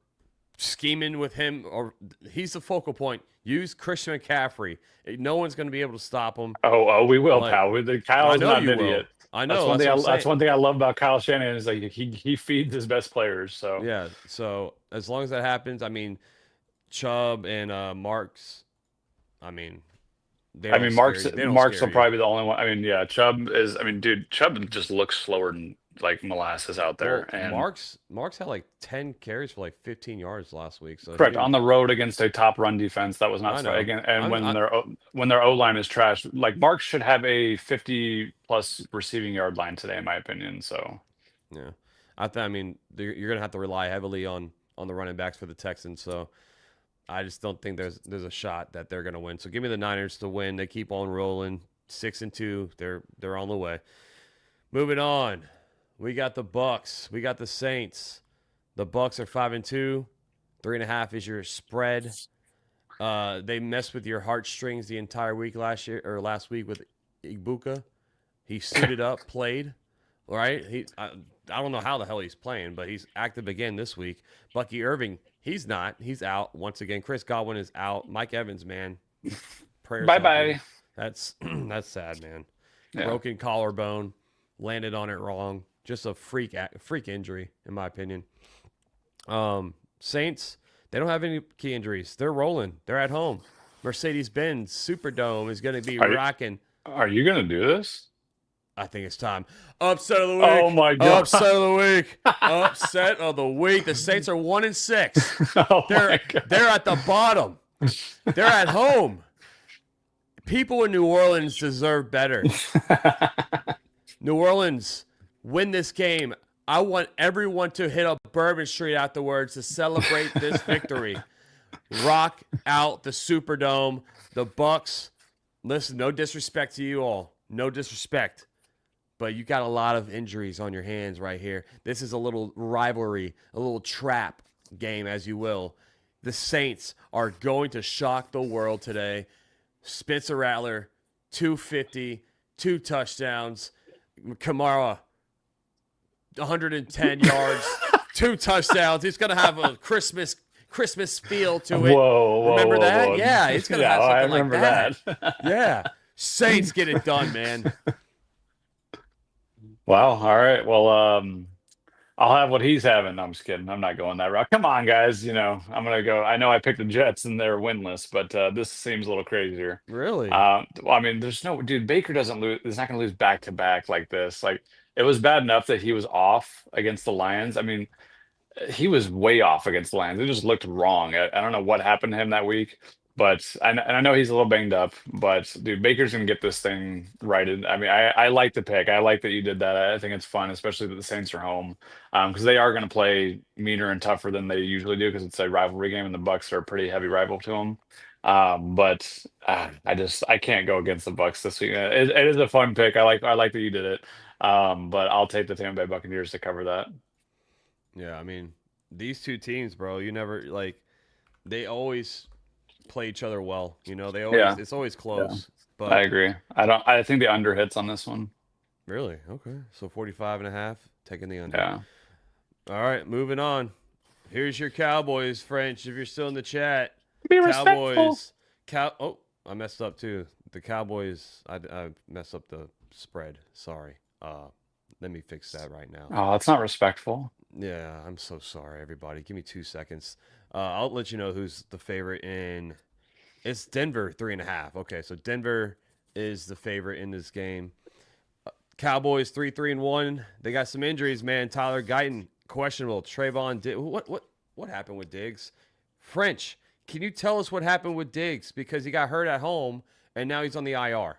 scheming with him, or he's the focal point. Use Christian McCaffrey. No one's going to be able to stop him. Oh, we will, Like pal. I Kyle's know not an you will. idiot. I That's know. one That's thing. what I'm That's saying. one thing I love about Kyle Shanahan is like he feeds his best players. So Yeah. So as long as that happens, I mean, Chubb and Marks. I mean, they I don't mean, scare you. They don't Mark's will scare you. probably be the only one. I mean, yeah, Chubb is. I mean, dude, Chubb just looks slower than like molasses out there. Well, And Marks had like 10 carries for like 15 yards last week, so he correct on didn't. the road against a top run defense that was not I know. again. And I'm. when their O line is trash, like Mark should have a 50 plus receiving yard line today, in my opinion. So Yeah. I mean, you're gonna have to rely heavily on the running backs for the Texans. So I just don't think there's a shot that they're gonna win. So give me the Niners to win. They keep on rolling, 6-2. They're on the way. Moving on, we got the Bucks. We got the Saints. The Bucks are 5-2. 3.5 is your spread. They messed with your heartstrings the entire week last week with Ibuka. He suited up, played. Right? I don't know how the hell he's playing, but he's active again this week. Bucky Irving, he's not. He's out once again. Chris Godwin is out. Mike Evans, man, prayers bye up, dude. bye. That's that's sad, man. Yeah. Broken collarbone, landed on it wrong. Just a freak injury, in my opinion. Saints, they don't have any key injuries. They're rolling. They're at home. Mercedes-Benz Superdome is going to be rocking. Are you gonna do this? I think it's time. Upset of the week. Oh my God. Upset of the week. Upset of the week. The Saints are 1-6. Oh my God. They're at the bottom. They're at home. People in New Orleans deserve better. New Orleans, win this game. I want everyone to hit up Bourbon Street afterwards to celebrate this victory. Rock out the Superdome. The Bucks. Listen, no disrespect to you all. No disrespect. But you got a lot of injuries on your hands right here. This is a little rivalry, a little trap game, as you will. The Saints are going to shock the world today. Spencer Rattler, 250, 2 touchdowns. Kamara, 110 yards, 2 touchdowns. He's going to have a Christmas feel to it. Whoa, Remember that? whoa. Yeah, it's going to Yeah, have something I like remember that. Yeah. Saints get it done, man. Wow. All right. Well, I'll have what he's having. No, I'm just kidding. I'm not going that route. Come on, guys. I'm gonna go. I know I picked the Jets and they're winless, but this seems a little crazier. Really? Well, I mean, there's no dude. Baker doesn't lose. He's not gonna lose back to back like this. Like it was bad enough that he was off against the Lions. I mean, he was way off against the Lions. It just looked wrong. I don't know what happened to him that week, but and I know he's a little banged up. But dude, Baker's gonna get this thing righted. I mean, I like the pick. I like that you did that. I think it's fun, especially that the Saints are home, because they are gonna play meaner and tougher than they usually do because it's a rivalry game and the Bucks are a pretty heavy rival to them. But I can't go against the Bucks this week. It is a fun pick. I like that you did it. But I'll take the Tampa Bay Buccaneers to cover that. Yeah, I mean, these two teams, bro, you never like they always play each other well. They always Yeah. it's always Yeah. close. I But agree. I think the under hits on this one. really, okay. So 45.5, taking the under. Yeah. All right, moving on. Here's your Cowboys, French. If you're still in the chat, Be respectful. Cowboys. Oh, I messed up too. The Cowboys. I messed up the spread. Sorry. Let me fix that right now. Oh, it's not respectful. Yeah, I'm so sorry, everybody. Give me 2 seconds. I'll let you know who's the favorite in. It's Denver 3.5. Okay, so Denver is the favorite in this game. Cowboys 3-3-1. They got some injuries, man. Tyler Guyton questionable. Trayvon what happened with Diggs? French, can you tell us what happened with Diggs because he got hurt at home and now he's on the IR?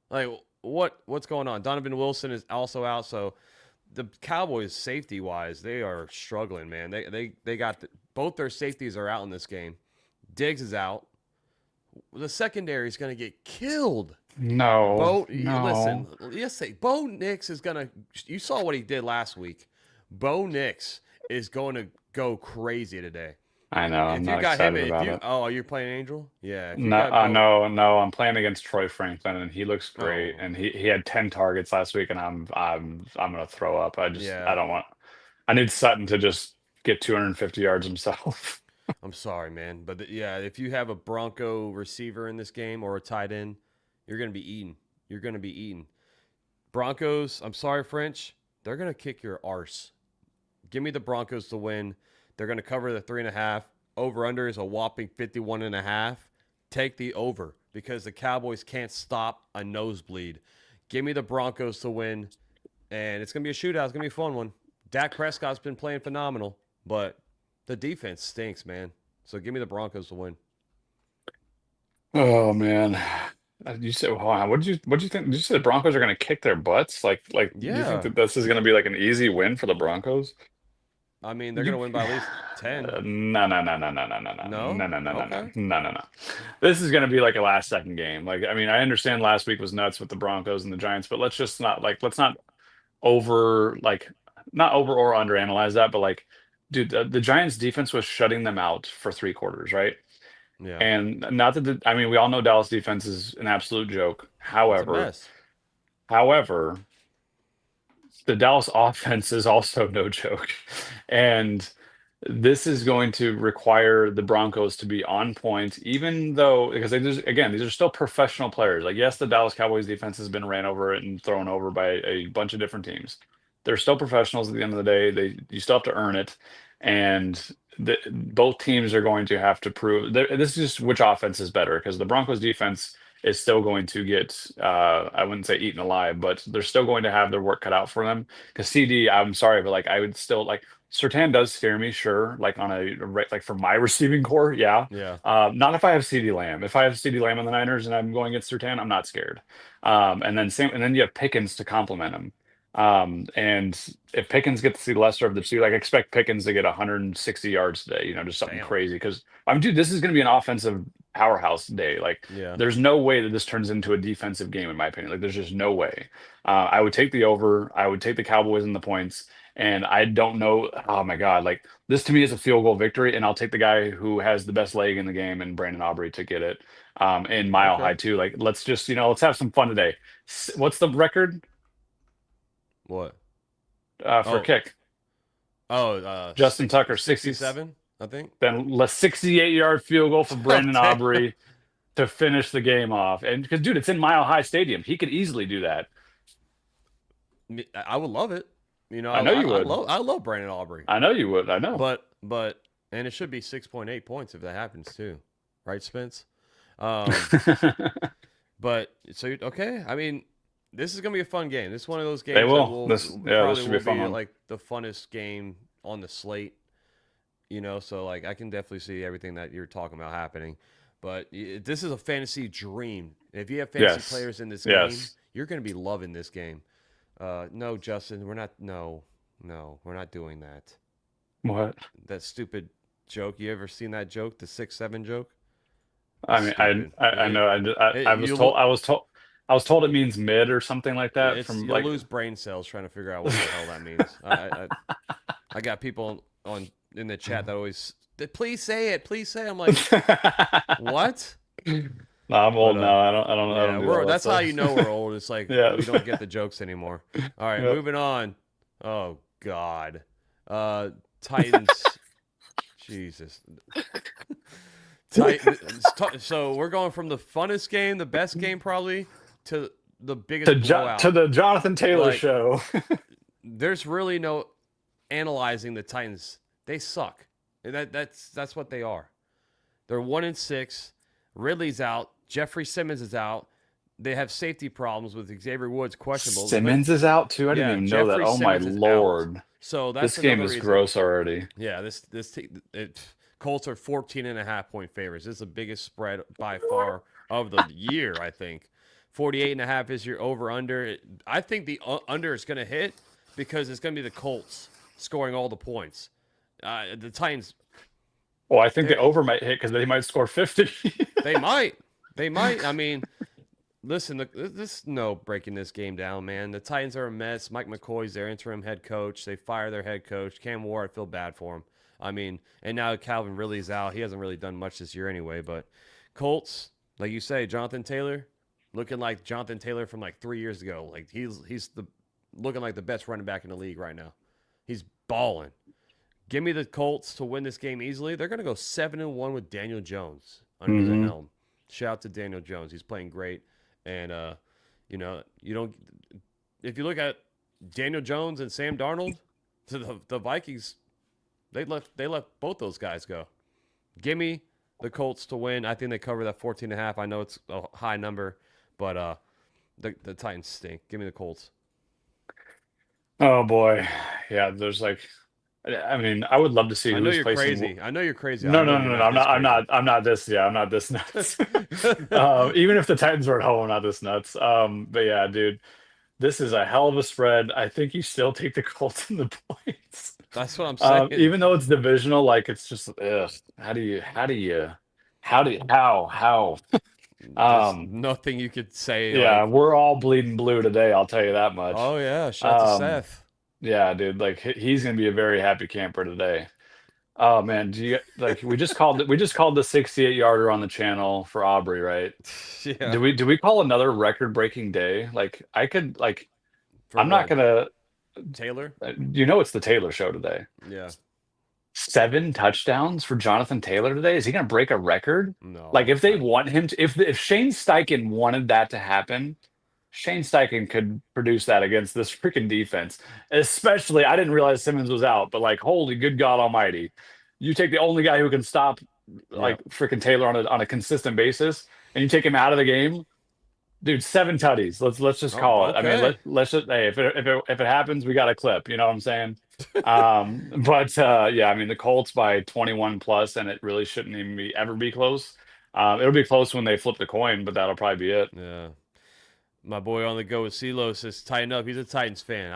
Like what's going on? Donovan Wilson is also out, so the Cowboys safety wise, they are struggling, man. They got both their safeties are out in this game. Diggs is out. The secondary is going to get killed. No, Listen, no. yes, Bo Nix is going to. You saw what he did last week. Bo Nix is going to go crazy today. I know. I'm If you not got him, excited about it. you're playing Angel. Yeah, if you No, got Bo, no, no. I'm playing against Troy Franklin, and he looks great. oh And he had 10 targets last week, and I'm gonna throw up. I yeah, don't want. I need Sutton to just get 250 yards himself. I'm sorry, man, but yeah, if you have a Bronco receiver in this game or a tight end, you're going to be eating. You're going to be eating. Broncos. I'm sorry, French. They're going to kick your arse. Give me the Broncos to win. They're going to cover the 3.5. Over under is a whopping 51.5. Take the over because the Cowboys can't stop a nosebleed. Give me the Broncos to win, and it's going to be a shootout. It's going to be a fun one. Dak Prescott's been playing phenomenal, but the defense stinks, man. So give me the Broncos to win. Oh man. You said, hold on, what did you think? Did you say the Broncos are going to kick their butts? Do you think Yeah. that this is going to be like an easy win for the Broncos? I mean, they're going You, to win by at least 10. no, no, no, no, no, no, no, no, No? no, no, no, no, no, Okay. no, no, no. This is going to be like a last second game. Like, I mean, I understand last week was nuts with the Broncos and the Giants, but let's not over like not over or under analyze that. But like, dude, the Giants defense was shutting them out for 3 quarters, right? Yeah. And not that I mean, we all know Dallas defense is an absolute joke. It's a However, mess. however, the Dallas offense is also no joke. And this is going to require the Broncos to be on point, even though, because again, these are still professional players. Like, yes, the Dallas Cowboys defense has been ran over and thrown over by a bunch of different teams. They're still professionals at the end of the day. You still have to earn it. And both teams are going to have to prove this is just which offense is better because the Broncos defense is still going to get I wouldn't say eaten alive, but they're still going to have their work cut out for them. Because CD, I'm sorry, but like I would still like Sertan does scare me, sure. Like on like for my receiving core, yeah. Yeah. Not if I have CD Lamb. If I have CD Lamb on the Niners and I'm going against Sertan, I'm not scared. And then you have Pickens to complement him. And if Pickens gets to see lesser of the two, like expect Pickens to get 160 yards today, just something Damn. crazy. Because dude, this is going to be an offensive powerhouse day. Like, Yeah. there's no way that this turns into a defensive game, in my opinion. Like, there's just no way. I would take the over. I would take the Cowboys and the points. And I don't know. Oh my God! Like this to me is a field goal victory, and I'll take the guy who has the best leg in the game, and Brandon Aubrey to get it. In Mile High Okay. too. Like let's just let's have some fun today. What's the record What? for Oh. kick? Oh, Justin Tucker, 60, 67, I think. then 68-yard field goal for Oh, Brandon damn. Aubrey to finish the game off. And because, dude, it's in Mile High Stadium. He could easily do that. I would love it. You know, I know you would. I love Brandon Aubrey, I know you would. I know. but and it should be 6.8 points if that happens too, right, Spence? Um, but so okay, I mean, this is gonna be a fun game. This is one of those games They that will. will This probably should be a will fun be one. like the funnest game on the slate. You know, so like I can definitely see everything that you're talking about happening. But this is a fantasy dream. If you have fantasy Yes. players in this game, Yes. you're going to be loving this game. No, Justin, we're not. No, we're not doing that. What? That stupid joke. You ever seen that joke? The 6-7 joke? I mean, Stupid. I know. I was told. I was told it means mid or something like that. From You'll like. lose brain cells trying to figure out what the hell that means. I got people on in the chat that always, please say it. Please say it. I'm like, what? No, I'm old now. I don't. Yeah, I don't do all that that's stuff. how you know we're old. It's like Yeah. we don't get the jokes anymore. All right, Yep. moving on. Oh God, Titans. Jesus. So we're going from the funnest game, the best game probably, to the biggest blowout. To the Jonathan Taylor Like, show. There's really no analyzing the Titans. They suck. That's what they are. They're 1-6. Ridley's out. Jeffrey Simmons is out. They have safety problems with Xavier Woods questionable. Simmons is out too. I didn't even know that. Jeffrey Oh my Simmons is Lord! out. So that's This game another is reason. gross already. Yeah, Colts are 14.5 point favorites. This is the biggest spread by far of the year, I think. 48.5 is your over-under. I think the under is going to hit because it's going to be the Colts scoring all the points. The Titans. Well, I think the over might hit because they might score 50. They might. I mean, listen, this no breaking this game down, man. The Titans are a mess. Mike McCoy's their interim head coach. They fire their head coach. Cam Ward, I feel bad for him. I mean, and now Calvin Ridley's out. He hasn't really done much this year anyway. But Colts, like you say, Jonathan Taylor, looking like Jonathan Taylor from like 3 years ago. Like he's looking like the best running back in the league right now. He's balling. Give me the Colts to win this game easily. They're going to go 7-1 with Daniel Jones under the helm. Shout out to Daniel Jones. He's playing great. And, you know, if you look at Daniel Jones and Sam Darnold to the Vikings, they let both those guys go. Give me the Colts to win. I think they cover that 14.5. I know it's a high number, but the Titans stink. Give me the Colts. Oh boy, yeah. There's like, I mean, I would love to see. I know who's you're placing. crazy. I know you're crazy. No. I'm not this. Yeah, I'm not this nuts. Even if the Titans were at home, I'm not this nuts. But yeah, dude, this is a hell of a spread. I think you still take the Colts in the points. That's what I'm saying. Even though it's divisional, like it's just, ugh, how? There's nothing you could say. Yeah, like, we're all bleeding blue today. I'll tell you that much. oh yeah, shout out to Seth. Yeah, dude, like he's gonna be a very happy camper today. Oh man, we just called the 68-yarder on the channel for Aubrey, right? Yeah. Do we call another record-breaking day? Like I could like For I'm not what? gonna Taylor. it's the Taylor show today. Yeah. 7 touchdowns for Jonathan Taylor today. Is he gonna break a record? No. Like if they want him to, if Shane Steichen wanted that to happen, Shane Steichen could produce that against this freaking defense. Especially, I didn't realize Simmons was out, but like, holy good God Almighty, you take the only guy who can stop like freaking Taylor on a consistent basis, and you take him out of the game, dude. 7 tutties. Let's just call it. I mean, let's just if it happens, we got a clip. You know what I'm saying? But yeah, I mean the Colts by 21 plus, and it really shouldn't even ever be close. It'll be close when they flip the coin, but that'll probably be it. Yeah. My boy on the go with CeeLo says, tighten up. He's a Titans fan.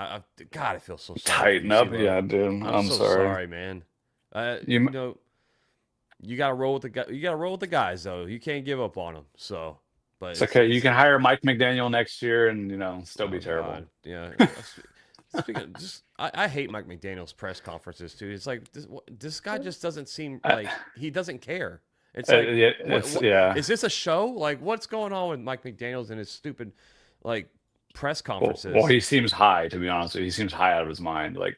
God, I feel so sorry. Tighten up, yeah, dude. I'm so sorry, man. You know, you gotta roll with the guy. You gotta roll with the guys, though. You can't give up on them. So, but it's okay. You can hire Mike McDaniel next year, and still be terrible. God. Yeah. Speaking of, I hate Mike McDaniel's press conferences too. It's like this guy just doesn't seem like he doesn't care. It's like, is this a show? Like, what's going on with Mike McDaniel's and his stupid, like, press conferences? Well, he seems high, to be honest with you. He seems high out of his mind. Like,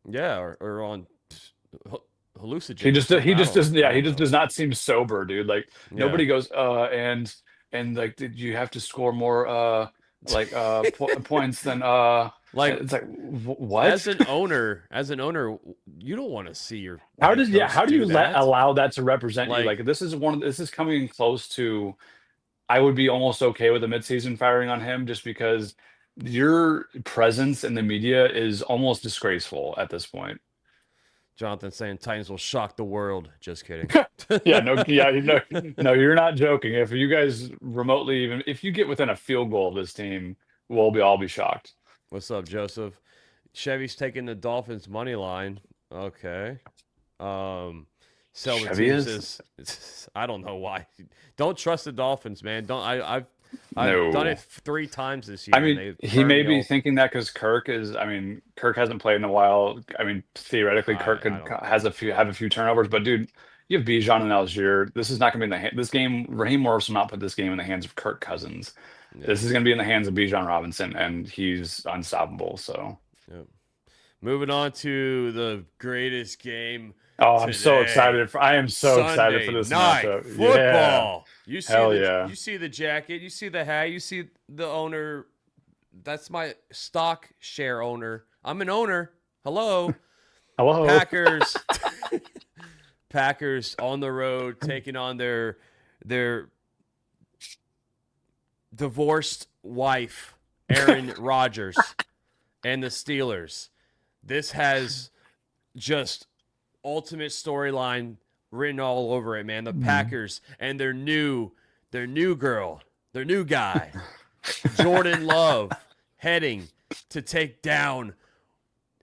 yeah, or on hallucinogens. He just does not seem sober, dude. Like nobody goes, and like, did you have to score more like points than Like it's like what? as an owner, you don't want to see your How head does yeah, coach how do do you that. allow that to represent you? Like Like this is coming close to I would be almost okay with a midseason firing on him just because your presence in the media is almost disgraceful at this point. Jonathan saying Titans will shock the world. Just kidding. Yeah, no, yeah, no, you're not joking. If you guys remotely even if you get within a field goal of this team, we'll be all be shocked. What's up, Joseph? Chevy's taking the Dolphins money line. Okay. Um, Sell the Chevy team is? says I don't know why. Don't trust the Dolphins, man. Don't I've done it No. 3 times this I year and mean, they've he burned may me be over. thinking that because I mean, Kirk hasn't played in a while. I mean, theoretically, Kirk I could don't. has a few have a few turnovers, but dude, you have Bijan and Algier. This is not going to be in the hand. This game, Raheem Morris will not put this game in the hands of Kirk Cousins. Yeah. This is going to be in the hands of Bijan Robinson, and he's unstoppable. So, Yeah. Moving on to the greatest game oh, today. I am so excited for Sunday this night matchup. Yeah, football. hell yeah. You see the jacket, you see the hat, you see the owner. That's my stock share owner. I'm an owner. Hello. Hello. Packers. Packers on the road taking on their divorced wife, Aaron Rodgers, and the Steelers. This has just ultimate storyline written all over it, man. The Packers and their new girl, their new guy, Jordan Love, heading to take down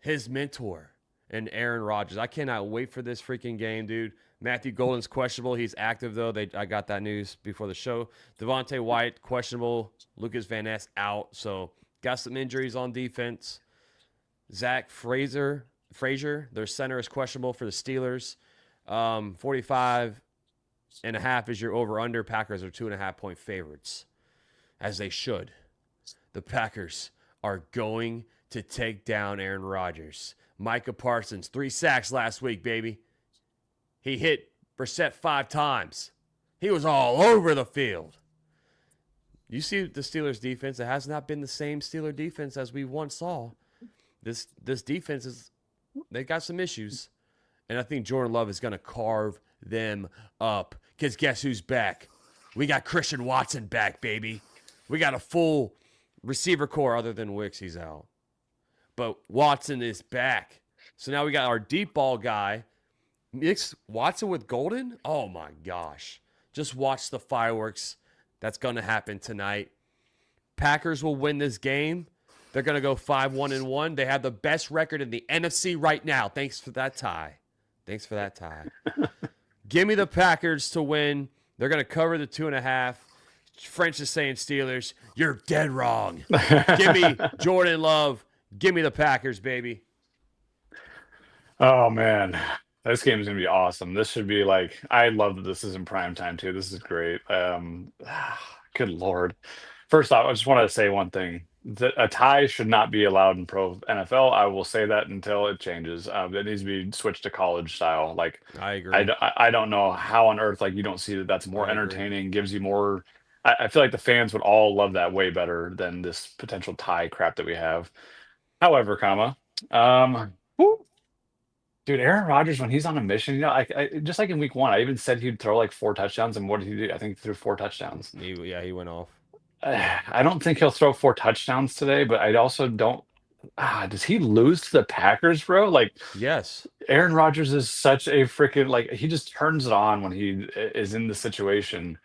his mentor and Aaron Rodgers. I cannot wait for this freaking game, dude. Matthew Golden's questionable. He's active though. I got that news before the show. Devontae White questionable. Lucas Van Ness out. So got some injuries on defense. Zach Frazier, their center, is questionable for the Steelers. 45 and a half is your over-under. Packers are 2.5-point favorites, as they should. The Packers are going to take down Aaron Rodgers. Micah Parsons, 3 sacks last week, baby. He hit Brissett 5 times. He was all over the field. You see the Steelers' defense. It has not been the same Steeler defense as we once saw. This defense they got some issues. And I think Jordan Love is going to carve them up. Because guess who's back? We got Christian Watson back, baby. We got a full receiver core other than Wicks. He's out. But Watson is back. So now we got our deep ball guy. Mix Watson with Golden? Oh, my gosh. Just watch the fireworks. That's going to happen tonight. Packers will win this game. They're going to go 5-1-1. They have the best record in the NFC right now. Thanks for that tie. Give me the Packers to win. They're going to cover the 2.5. French is saying Steelers. You're dead wrong. Give me Jordan Love. Give me the Packers, baby. Oh man, this game is gonna be awesome. This should be like I love that this is in prime time too. This is great. Good Lord. First off, I just wanted to say one thing. A tie should not be allowed in pro NFL. I will say that until it changes. It needs to be switched to college style. Like I agree. I don't know how on earth like you don't see that that's more I agree. entertaining, gives you more. I feel like the fans would all love that way better than this potential tie crap that we have. However, whew, dude, Aaron Rodgers when he's on a mission, I just like in week 1, I even said he'd throw like 4 touchdowns, and what did he do? I think he threw 4 touchdowns. He went off. I don't think he'll throw 4 touchdowns today, but I also don't. Does he lose to the Packers, bro? Like Yes. Aaron Rodgers is such a freaking like he just turns it on when he is in the situation.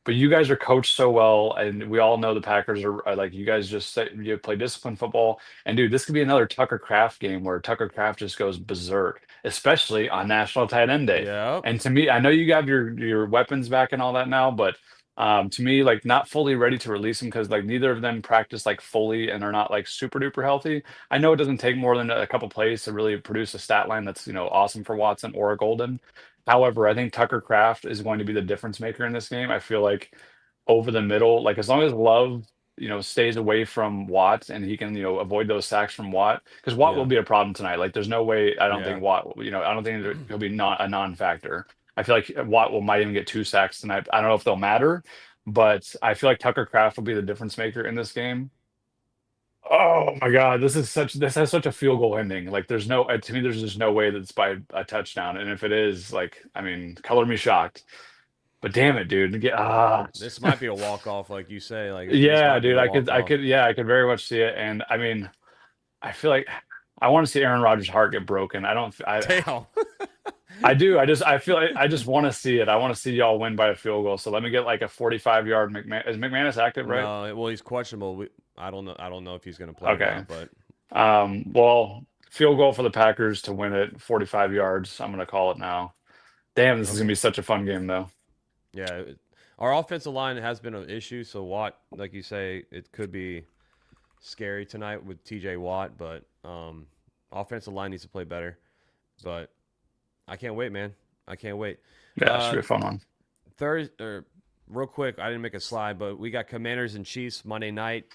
But you guys are coached so well, and we all know the Packers are like you guys just you play disciplined football. And dude, this could be another Tucker Craft game where Tucker Craft just goes berserk, especially on National Tight End Day. Yep. And to me, I know you have your weapons back and all that now, but to me, like not fully ready to release them because like neither of them practice like fully and are not like super duper healthy. I know it doesn't take more than a couple plays to really produce a stat line that's awesome for Watson or a Golden. However, I think Tucker Craft is going to be the difference maker in this game. I feel like over the middle, like as long as Love, stays away from Watt and he can, avoid those sacks from Watt, because Watt will Yeah. be a problem tonight. Like there's no way, I don't Yeah. think Watt, I don't think he'll be not a non-factor. I feel like Watt might even get 2 sacks tonight. I don't know if they'll matter, but I feel like Tucker Craft will be the difference maker in this game. Oh my God, this has such a field goal ending. Like there's no to me there's just no way that it's by a touchdown. And if it is, like, I mean, color me shocked. But damn it, dude. This might be a walk off, like you say. Like this Yeah, might be dude. a walk off. I could very much see it. And I mean, I feel like I want to see Aaron Rodgers' heart get broken. I don't Damn. I do. I feel like I just want to see it. I want to see y'all win by a field goal. So let me get like a 45-yard McMahon. Is McManus active, right? No, well, he's questionable. I don't know. I don't know if he's going to play or Okay. not. But Well, field goal for the Packers to win it, 45 yards. I'm gonna call it now. Damn, this is gonna okay, be such a fun game though. yeah, our offensive line has been an issue. So Watt, like you say, it could be scary tonight with T.J. Watt. But offensive line needs to play better. But I can't wait, man. I can't wait. Yeah, it should Uh, be a fun one. Thursday, real quick, I didn't make a slide, but we got Commanders and Chiefs Monday night.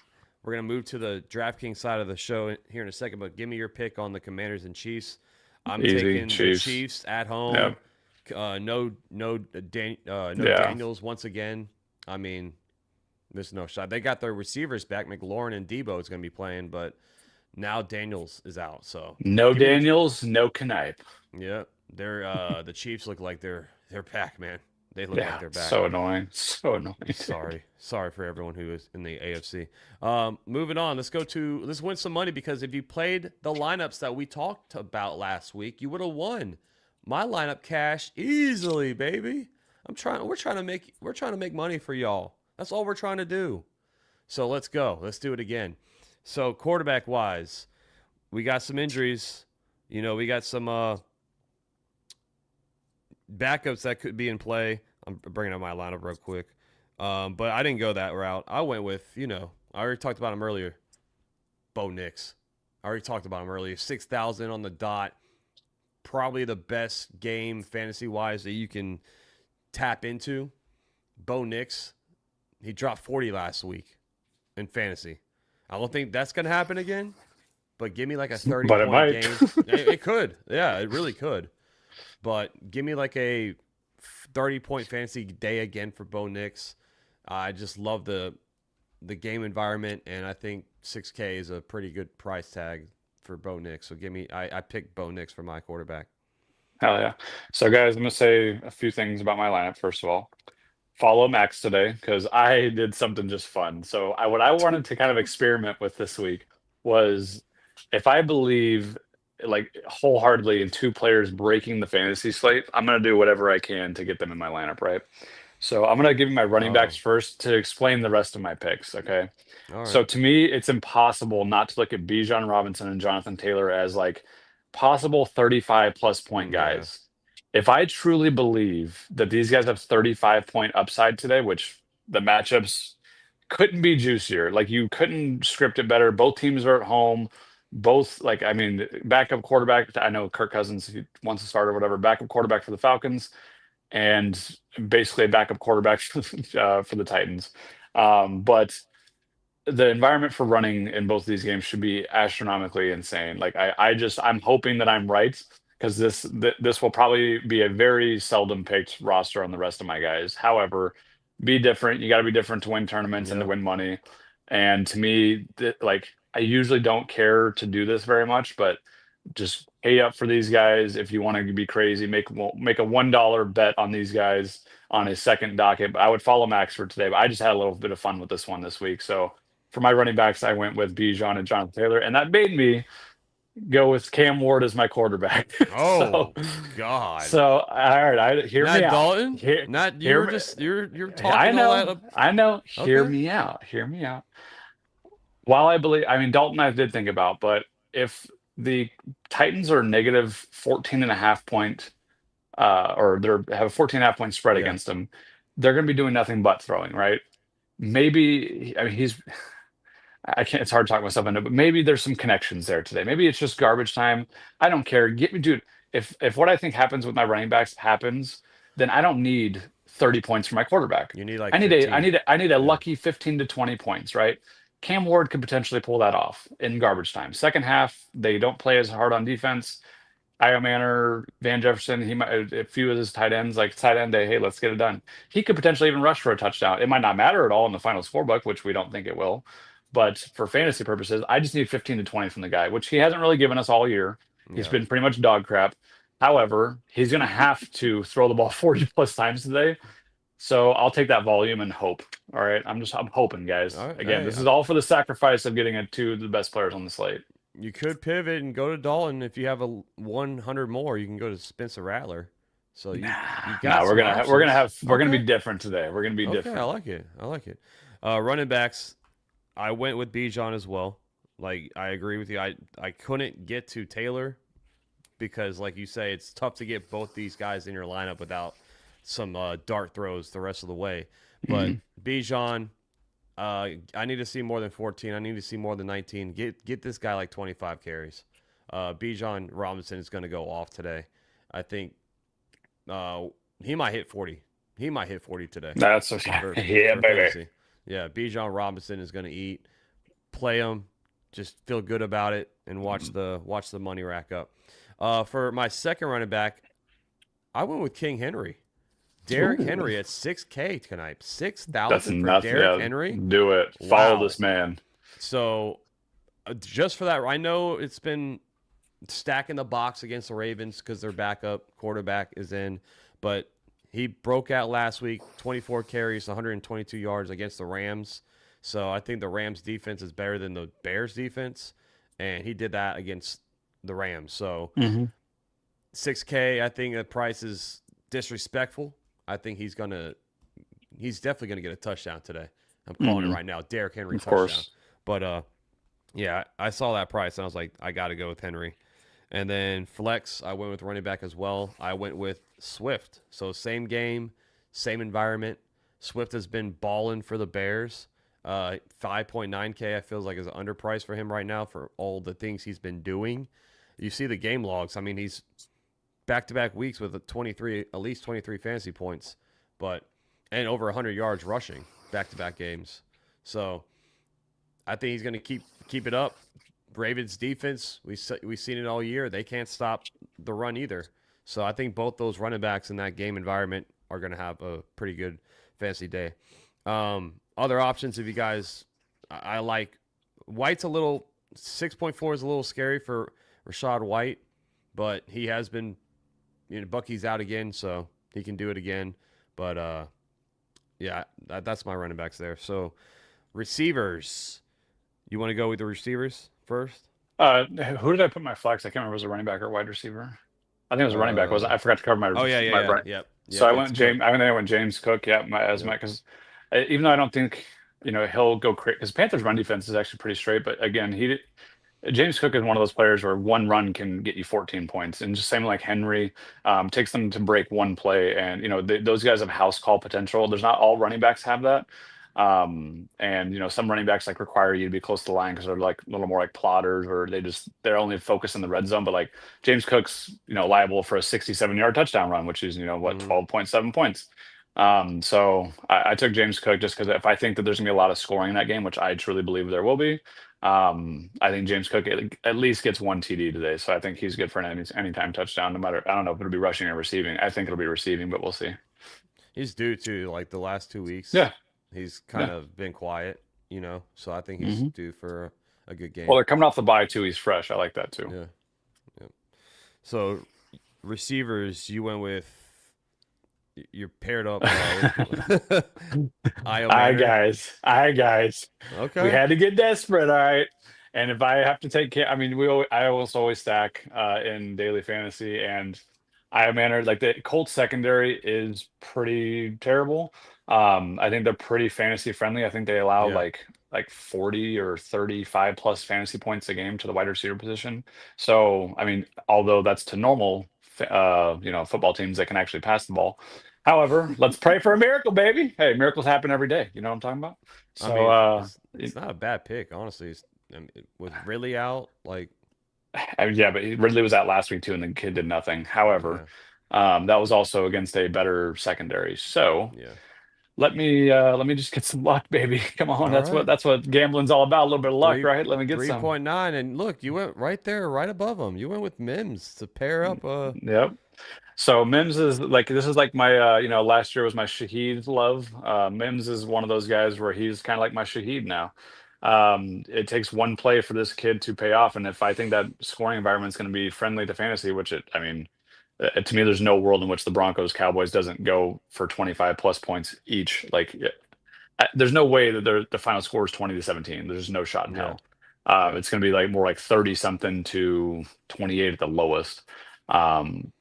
We're gonna move to the DraftKings side of the show here in a second, but give me your pick on the Commanders and Chiefs. I'm Easy, taking the Chiefs. Chiefs at home. Yep. No Yeah. Daniels once again. I mean, there's no shot. They got their receivers back. McLaurin and Debo is gonna be playing, but now Daniels is out. So No give me, Daniels, no Knipe. yeah. They're the Chiefs look like they're back, man. They look like Yeah, they're back. so annoying. So annoying. Sorry for everyone who is in the AFC. Moving on, let's win some money because if you played the lineups that we talked about last week, you would have won. My lineup cash easily, baby. We're trying to make money for y'all. That's all we're trying to do. So let's go. Let's do it again. So quarterback wise, we got some injuries. We got some backups that could be in play. I'm bringing up my lineup real quick. But I didn't go that route. I went with, I already talked about him earlier. Bo Nix. I already talked about him earlier. 6,000 on the dot. Probably the best game fantasy wise that you can tap into. Bo Nix. He dropped 40 last week in fantasy. I don't think that's going to happen again. But give me like a 30 But it point might. game. It could. Yeah, it really could. But give me like a 30-point fantasy day again for Bo Nix. I just love the game environment, and I think 6K is a pretty good price tag for Bo Nix. So I picked Bo Nix for my quarterback. Hell yeah. So guys, I'm gonna say a few things about my lineup. First of all, follow Max today because I did something just fun. So what I wanted to kind of experiment with this week was if I believe like wholeheartedly in two players breaking the fantasy slate, I'm gonna do whatever I can to get them in my lineup, right? So I'm gonna give you my running backs Oh, first to explain the rest of my picks, okay? all right. So to me, it's impossible not to look at Bijan Robinson and Jonathan Taylor as like possible 35 plus point Yeah. guys. If I truly believe that these guys have 35-point upside today, which the matchups couldn't be juicier, like you couldn't script it better. Both teams are at home. Both, like, I mean, backup quarterback. I know Kirk Cousins he wants to start or whatever. Backup quarterback for the Falcons, and basically a backup quarterback for the Titans. But the environment for running in both of these games should be astronomically insane. Like I'm hoping that I'm right because this will probably be a very seldom picked roster on the rest of my guys. However, be different. You got to be different to win tournaments and to Yep. win money. And to me, like I usually don't care to do this very much, but just pay up for these guys if you want to be crazy. Make a $1 bet on these guys on a second docket. But I would follow Max for today. But I just had a little bit of fun with this one this week. So for my running backs, I went with Bijan and Jonathan Taylor, and that made me go with Cam Ward as my quarterback. so, Oh God. so all right, hear me Not out. Dalton. Hear, Not you hear were me. just you're I talking all that know, up. I know. Hear Okay. me out. Hear me out. While I believe, I mean, Dalton, I did think about, but if the Titans are negative 14 and a half point, or they have a 14 and a half point spread Yeah. against them, they're going to be doing nothing but throwing, right? Maybe, I mean, I can't, it's hard to talk myself into, but maybe there's some connections there today. Maybe it's just garbage time. I don't care. Get me, dude. If what I think happens with my running backs happens, then I don't need 30 points for my quarterback. You need like 15. I need a Yeah. lucky 15 to 20 points, right? Cam Ward could potentially pull that off in garbage time. Second half, they don't play as hard on defense. Io Manor, Van Jefferson, he might a few of his tight ends, like tight end day, hey, let's get it done. He could potentially even rush for a touchdown. It might not matter at all in the final scorebook, which we don't think it will. But for fantasy purposes, I just need 15 to 20 from the guy, which he hasn't really given us all year. He's Yeah. been pretty much dog crap. However, he's going to have to throw the ball 40 plus times today. So I'll take that volume and hope. All right. I'm hoping, guys. All right. Again, Hey, this is all for the sacrifice of getting it to the best players on the slate. you could pivot and go to Dalton if you have a 100 more. You can go to Spencer Rattler. So you got No, some we're gonna be Okay. different today. We're gonna be Okay, different. I like it. I like it. Running backs, I went with Bijan as well. Like I agree with you. I couldn't get to Taylor because, like you say, it's tough to get both these guys in your lineup without some dart throws the rest of the way. But Mhm. Bijan, I need to see more than 14. I need to see more than 19. Get this guy like 25 carries. Bijan Robinson is going to go off today. I think he might hit 40. He might hit 40 today. That's yeah, baby. Fantasy. Yeah, Bijan Robinson is going to eat. Play him. Just feel good about it and watch the money rack up. For my second running back, I went with King Henry. Derrick Henry at 6K tonight. That's 6,000 for nuts. Derrick Yeah, Henry. do it. Follow Wow. this man. So just for that, I know it's been stacking the box against the Ravens because their backup quarterback is in, but he broke out last week, 24 carries, 122 yards against the Rams. So I think the Rams defense is better than the Bears defense, and he did that against the Rams. So 6K, I think the price is disrespectful. I think he's definitely gonna get a touchdown today. I'm calling it right now, Derrick Henry Of touchdown. course. But yeah, I saw that price and I was like, I got to go with Henry. And then flex, I went with running back as well. I went with Swift. So same game, same environment. Swift has been balling for the Bears. 5.9K I feels like is underpriced for him right now for all the things he's been doing. You see the game logs. I mean, he's back-to-back weeks with at least 23 fantasy points, and over 100 yards rushing back-to-back games. So I think he's going to keep it up. Ravens defense, we've seen it all year. They can't stop the run either. So I think both those running backs in that game environment are going to have a pretty good fantasy day. Other options, if you guys, I like White's 6.4 is a little scary for Rashad White, but he has been, Bucky's out again, so he can do it again. But yeah, that's my running backs there. So receivers, you want to go with the receivers first? Who did I put my flex? I can't remember. Was it running back or wide receiver? I think it was a running back. I forgot to cover my. Oh yeah, my yeah, running. yep. So I went James. I went James Cook. Yeah, because even though I don't think he'll go crazy because Panthers run defense is actually pretty straight. But again, James Cook is one of those players where one run can get you 14 points, and just same like Henry, takes them to break one play, and those guys have house call potential. There's not all running backs have that. And some running backs like require you to be close to the line because they're like a little more like plotters, or they're only focused in the red zone. But like James Cook's liable for a 67-yard touchdown run, which is 12.7 points. So I took James Cook just because if I think that there's gonna be a lot of scoring in that game, which I truly believe there will be, I think James Cook at least gets one TD today. So I think he's good for an anytime touchdown, no matter, I don't know if it'll be rushing or receiving. I think it'll be receiving, but we'll see. He's due to like the last 2 weeks. Yeah. He's kind of been quiet, so I think he's due for a good game. Well, they're coming off the bye too. He's fresh. I like that too. Yeah. So receivers, you went with, you're paired up. Hi guys. Okay. We had to get desperate, all right. And if I have to take care, I mean, I always stack in daily fantasy, and I manner like the Colts secondary is pretty terrible. I think they're pretty fantasy friendly. I think they allow like 40 or 35 plus fantasy points a game to the wide receiver position. So, I mean, although that's to normal, football teams that can actually pass the ball. However, let's pray for a miracle, baby. Hey, miracles happen every day. You know what I'm talking about? So, I mean, it's not a bad pick, honestly. Was Ridley out? Like, yeah, but Ridley was out last week too, and the kid did nothing. However, that was also against a better secondary. So, let me just get some luck, baby. Come on, that's what gambling's all about. A little bit of luck, right? Let me get some 3.9, and look, you went right there, right above him. You went with Mims to pair up. Yep. So Mims is like, this is like my last year was my Shaheed love. Mims is one of those guys where he's kind of like my Shaheed now. It takes one play for this kid to pay off, and if I think that scoring environment is going to be friendly to fantasy, which I mean, to me, there's no world in which the Broncos Cowboys doesn't go for 25 plus points each. Like, there's no way that the final score is 20-17. There's no shot in Yeah. hell. Yeah. It's going to be like more like 30 something to 28 at the lowest.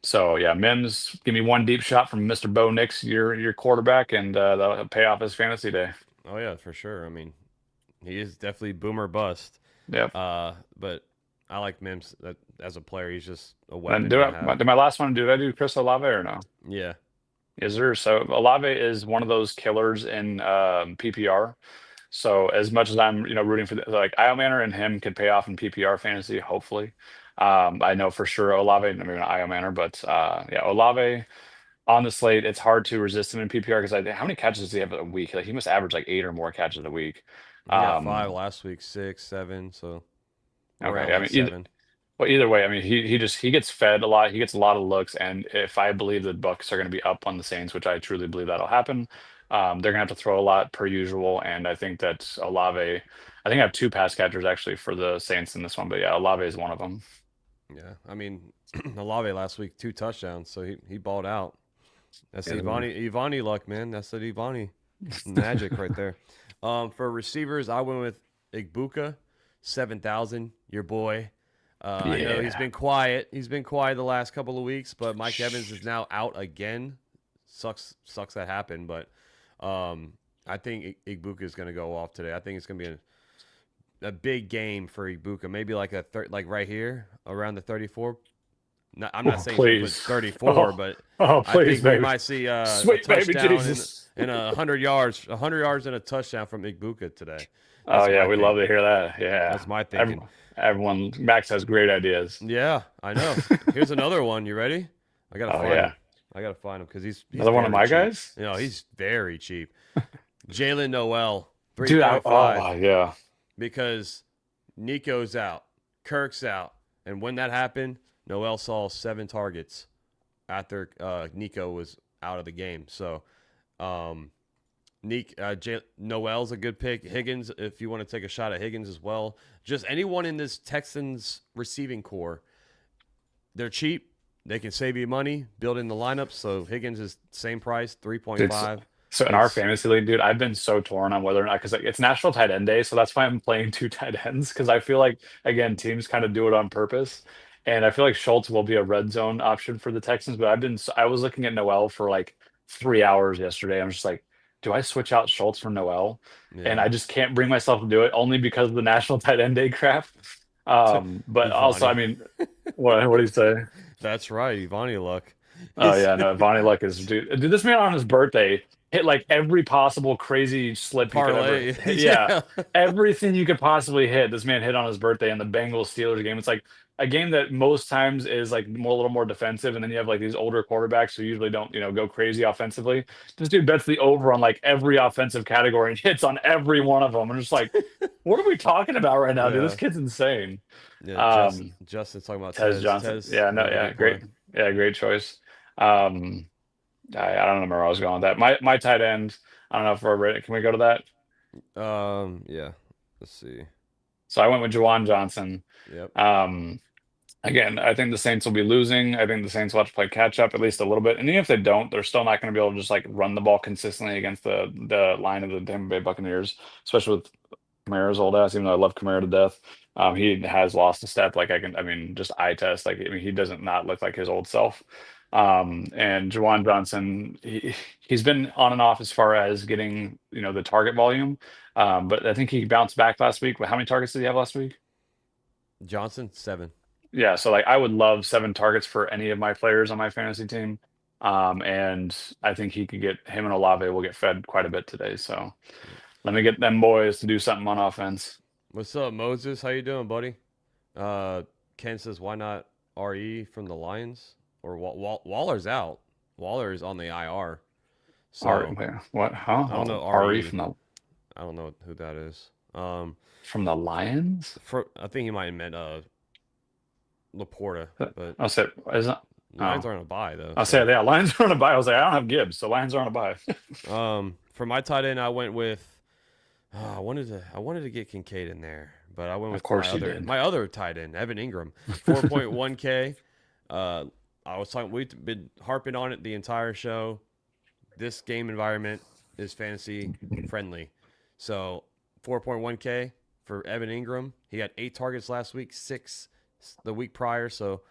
So yeah, Mims, give me one deep shot from Mr. Bo Nix, your quarterback, and that'll pay off his fantasy day. Oh yeah, for sure. I mean, he is definitely boomer bust. Yep. But I like Mims as a player. He's just a And weapon to have. my last one, did I do Chris Olave or no? Yeah. Is there? So Olave is one of those killers in PPR. So as much as I'm, rooting for like Iomanner and him could pay off in PPR fantasy, hopefully. I know for sure Olave, maybe not Iomanner, but yeah, Olave on the slate. It's hard to resist him in PPR because how many catches does he have a week? Like he must average like 8 or more catches a week. He got 5 Um, last week, 6, 7, so around okay, I like mean, 7. well, either way, I mean, he gets fed a lot. He gets a lot of looks, and if I believe the Bucks are going to be up on the Saints, which I truly believe that'll happen, they're going to have to throw a lot per usual. And I think that Olave, I think I have 2 pass catchers actually for the Saints in this one, but yeah, Olave is one of them. Yeah. I mean, Olave last week 2 touchdowns, so he balled out. That's Yeah. Ivani luck, man. That's the Ivani magic right there. For receivers, I went with Igbuka, 7,000. Your boy. I know he's Yeah. been quiet. He's been quiet the last couple of weeks, but Mike Evans is now out again. Sucks that happened, but I think Igbuka is going to go off today. I think it's going to be a big game for Igbuka. Maybe like like right here around the 34. No, I'm not saying he's Please. 34, Oh, but oh, I please, think we baby. might see a Sweet baby touchdown Jesus. and 100 yards, 100 yards and a touchdown from Igbuka today. Oh That's yeah, my we pick. love to hear that. Yeah. That's my thinking. Everyone, Max has great ideas. Yeah, I know. Here's another one. You ready? I gotta Oh find him. yeah. I gotta find him because he's Another one of very my cheap. guys? He's very cheap. Jalen Noel, Dude, 3.5, oh yeah. because Nico's out, Kirk's out, and when that happened, Noel saw 7 targets after Nico was out of the game. So, Noel's a good pick. Higgins, if you want to take a shot at Higgins as well. Just anyone in this Texans receiving core, they're cheap. They can save you money, build in the lineup. So Higgins is same price, Dude, 3.5. so in our fantasy league, dude, I've been so torn on whether or not because like, it's National Tight End Day, so that's why I'm playing 2 tight ends because I feel like again teams kind of do it on purpose, and I feel like Schultz will be a red zone option for the Texans. But I was looking at Noel for like 3 hours yesterday. I'm just like, do I switch out Schultz for Noel? And Yeah. I just can't bring myself to do it only because of the National Tight End Day crap. But also, I Ivani. mean, what do you say? That's right. Ivani luck. Oh He's yeah, no, Vonnie Luck is dude. This man on his birthday hit like every possible crazy slip you could ever parlay. hit. Yeah, Yeah. everything you could possibly hit. This man hit on his birthday in the Bengals Steelers game. It's like a game that most times is like a little more defensive, and then you have like these older quarterbacks who usually don't go crazy offensively. This dude bets the over on like every offensive category and hits on every one of them. I'm just like, what are we talking about right now, dude? This Yeah. kid's insane. Yeah. Um, Justin's talking about Tez Tez. Johnson. Tez, Yeah, no, another yeah, good play. great. Yeah, great choice. Um, I don't know where I was going with that. My tight end. I don't know if we're ready. Can we go to that? Yeah. Let's see. So I went with Jawan Johnson. Yep. Um, again, I think the Saints will be losing. I think the Saints will have to play catch up at least a little bit. And even if they don't, they're still not going to be able to just like run the ball consistently against the line of the Tampa Bay Buccaneers, especially with Kamara's old ass. Even though I love Kamara to death, he has lost a step. Like I mean, just eye test. Like I mean, he doesn't not look like his old self. And Jawan Johnson, he's been on and off as far as getting the target volume. But I think he bounced back last week. How many targets did he have last week? Johnson, 7. Yeah, so like I would love 7 targets for any of my players on my fantasy team. And I think him and Olave will get fed quite a bit today. So let me get them boys to do something on offense. What's up, Moses? How you doing, buddy? Ken says, why not RE from the Lions? Or Waller's out. Waller is on the IR. So What? Huh? I don't know RE RE. I don't know who that is. from the Lions? I think he might have meant Laporta, but I'll say is it? Lions aren't a buy though. I'll say yeah, Lions are on a buy. I was like, I don't have Gibbs, so Lions are on a buy. For my tight end, I went with I wanted to get Kincaid in there, but I went Of with course you did. my other tight end, Evan Ingram, 4.1K. I was talking. We've been harping on it the entire show. This game environment is fantasy friendly, so 4.1K for Evan Ingram. He had 8 targets last week, 6 the week prior. So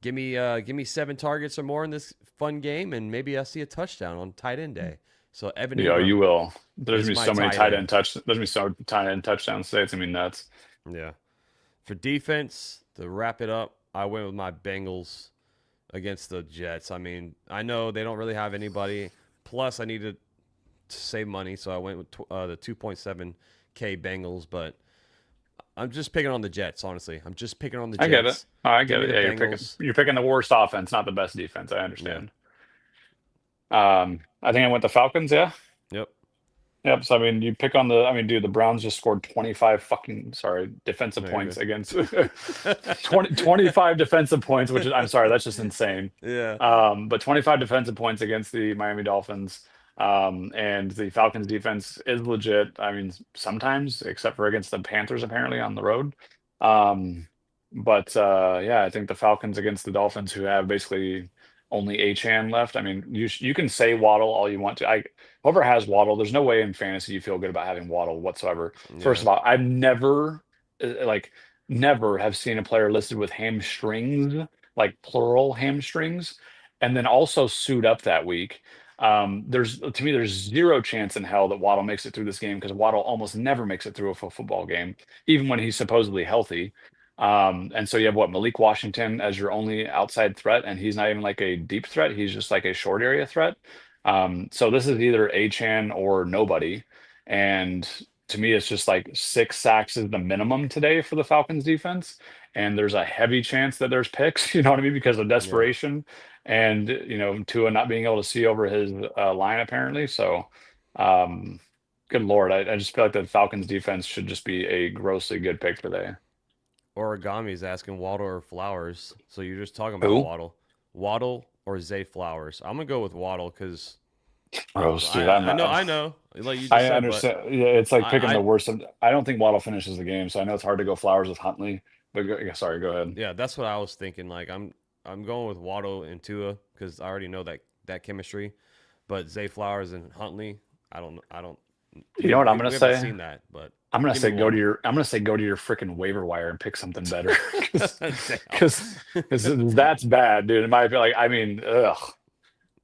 give me 7 targets or more in this fun game, and maybe I'll see a touchdown on tight end day. So Evan Yeah, you Ingram will. There's is gonna be my so many tight end. There's gonna be so tight end touchdowns today. It's gonna be nuts. Yeah. For defense, to wrap it up, I went with my Bengals against the Jets. I mean, I know they don't really have anybody. Plus, I needed to save money, so I went with the 2.7K Bengals. But I'm just picking on the Jets, honestly. I'm just picking on the Jets. I get it. Oh, I Give get me it. the Yeah, Bengals. you're picking the worst offense, not the best defense. I Yeah. understand. I think I went the Falcons. Yeah. Yep. Yep. So I mean, you pick on dude, the Browns just scored 25 defensive No, you're points good. against 25 defensive points, which is, I'm sorry, that's just insane. Yeah. But 25 defensive points against the Miami Dolphins. And the Falcons defense is legit. I mean, sometimes, except for against the Panthers, apparently on the road. But yeah, I think the Falcons against the Dolphins, who have basically only Achan left. I mean, you can say Waddle all you want to. Whoever has Waddle, there's no way in fantasy you feel good about having Waddle whatsoever. First Yeah. of all, I've never never have seen a player listed with hamstrings, like plural hamstrings, and then also suit up that week. There's zero chance in hell that Waddle makes it through this game because Waddle almost never makes it through a full football game, even when he's supposedly healthy. And so you have Malik Washington as your only outside threat, and he's not even like a deep threat. He's just like a short area threat. So this is either Achan or nobody. And to me, it's just like 6 sacks is the minimum today for the Falcons defense. And there's a heavy chance that there's picks, you know what I mean? Because of Yeah. desperation and, Tua not being able to see over his line apparently. So, good Lord, I just feel like the Falcons defense should just be a grossly good pick today. Origami's asking Waddle or Flowers. So you're just talking about Who? Waddle or Zay Flowers. I'm gonna go with Waddle because Gross, dude. I know, like you just I said, but understand. Yeah, it's like picking the I worst. I don't think Waddle finishes the game, so I know it's hard to go Flowers with Huntley. But yeah, sorry, go ahead. yeah, that's what I was thinking. Like I'm going with Waddle and Tua because I already know that chemistry. But Zay Flowers and Huntley, I don't. You know what I'm gonna We haven't say? seen that, but I'm gonna give me say go to Waddle. your. I'm gonna say go to your freaking waiver wire and pick something better, Damn. because that's bad, dude. In my opinion, like I mean, ugh.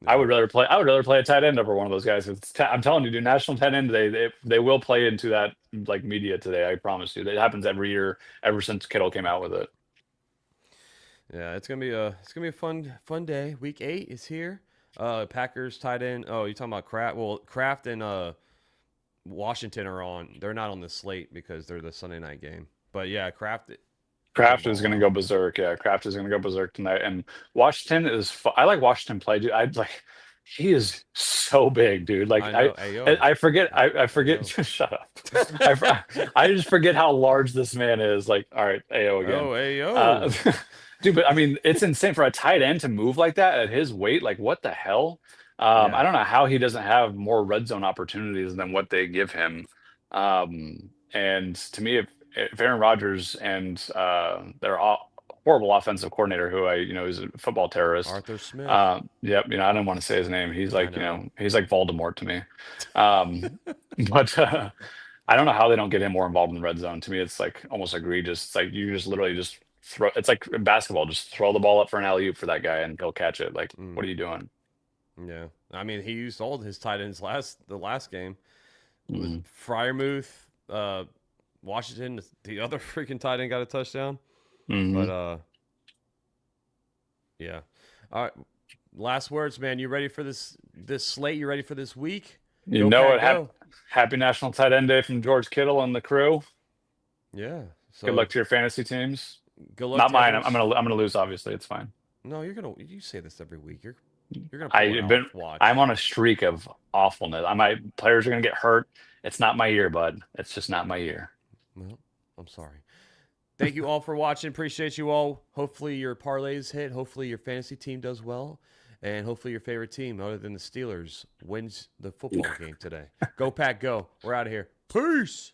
I Yeah. would rather play. I would rather play a tight end over one of those guys. I'm telling you, dude. National tight end today, they will play into that like media today. I promise you. It happens every year ever since Kittle came out with it. Yeah, it's gonna be a fun day. Week 8 is here. Packers tight end. Oh, you're talking about Kraft? Well, Kraft and Washington are on. They're not on the slate because they're the Sunday night game. But yeah, Kraft can Kraft is ball going to out. go berserk. Yeah, Kraft is going to go berserk tonight. And Washington is. I like Washington play, dude. I like. He is so big, dude. Like I I, know. Ayo. I forget. I forget. Ayo. Shut up. I just forget how large this man is. Like, all right, AO again. Oh, Uh, ayo. dude, but I mean, it's insane for a tight end to move like that at his weight. Like, what the hell? I Yeah. don't know how he doesn't have more red zone opportunities than what they give him. And to me, if Aaron Rodgers and their horrible offensive coordinator, who is a football terrorist. Arthur Smith. Yep, I didn't want to say his name. He's I like, know. he's like Voldemort to me. Um, but I don't know how they don't get him more involved in the red zone. To me, it's like almost egregious. It's like you just literally just throw. It's like basketball. Just throw the ball up for an alley oop for that guy, and he'll catch it. Like, what Mm, are you doing? yeah. I mean, he used all his tight ends the last game. Was Mhm. Fryermuth, Washington, the other freaking tight end got a touchdown. But Mhm. yeah. All right. Last words, man. You ready for this slate? You ready for this week? You Go know Pack, what? go. Happy National Tight End Day from George Kittle and the crew. Yeah. Good luck So to your fantasy teams. good luck Not to mine. everyone. I'm gonna lose. Obviously, it's fine. No, you say this every week. You're gonna pull it I've been. off. Watch. I'm on a streak of awfulness. My players are gonna get hurt. It's not my year, bud. It's just not my year. Well, I'm sorry. Thank you all for watching. Appreciate you all. Hopefully your parlays hit. Hopefully your fantasy team does well. And hopefully your favorite team, other than the Steelers, wins the football game today. Go Pack, go. We're out of here. Peace.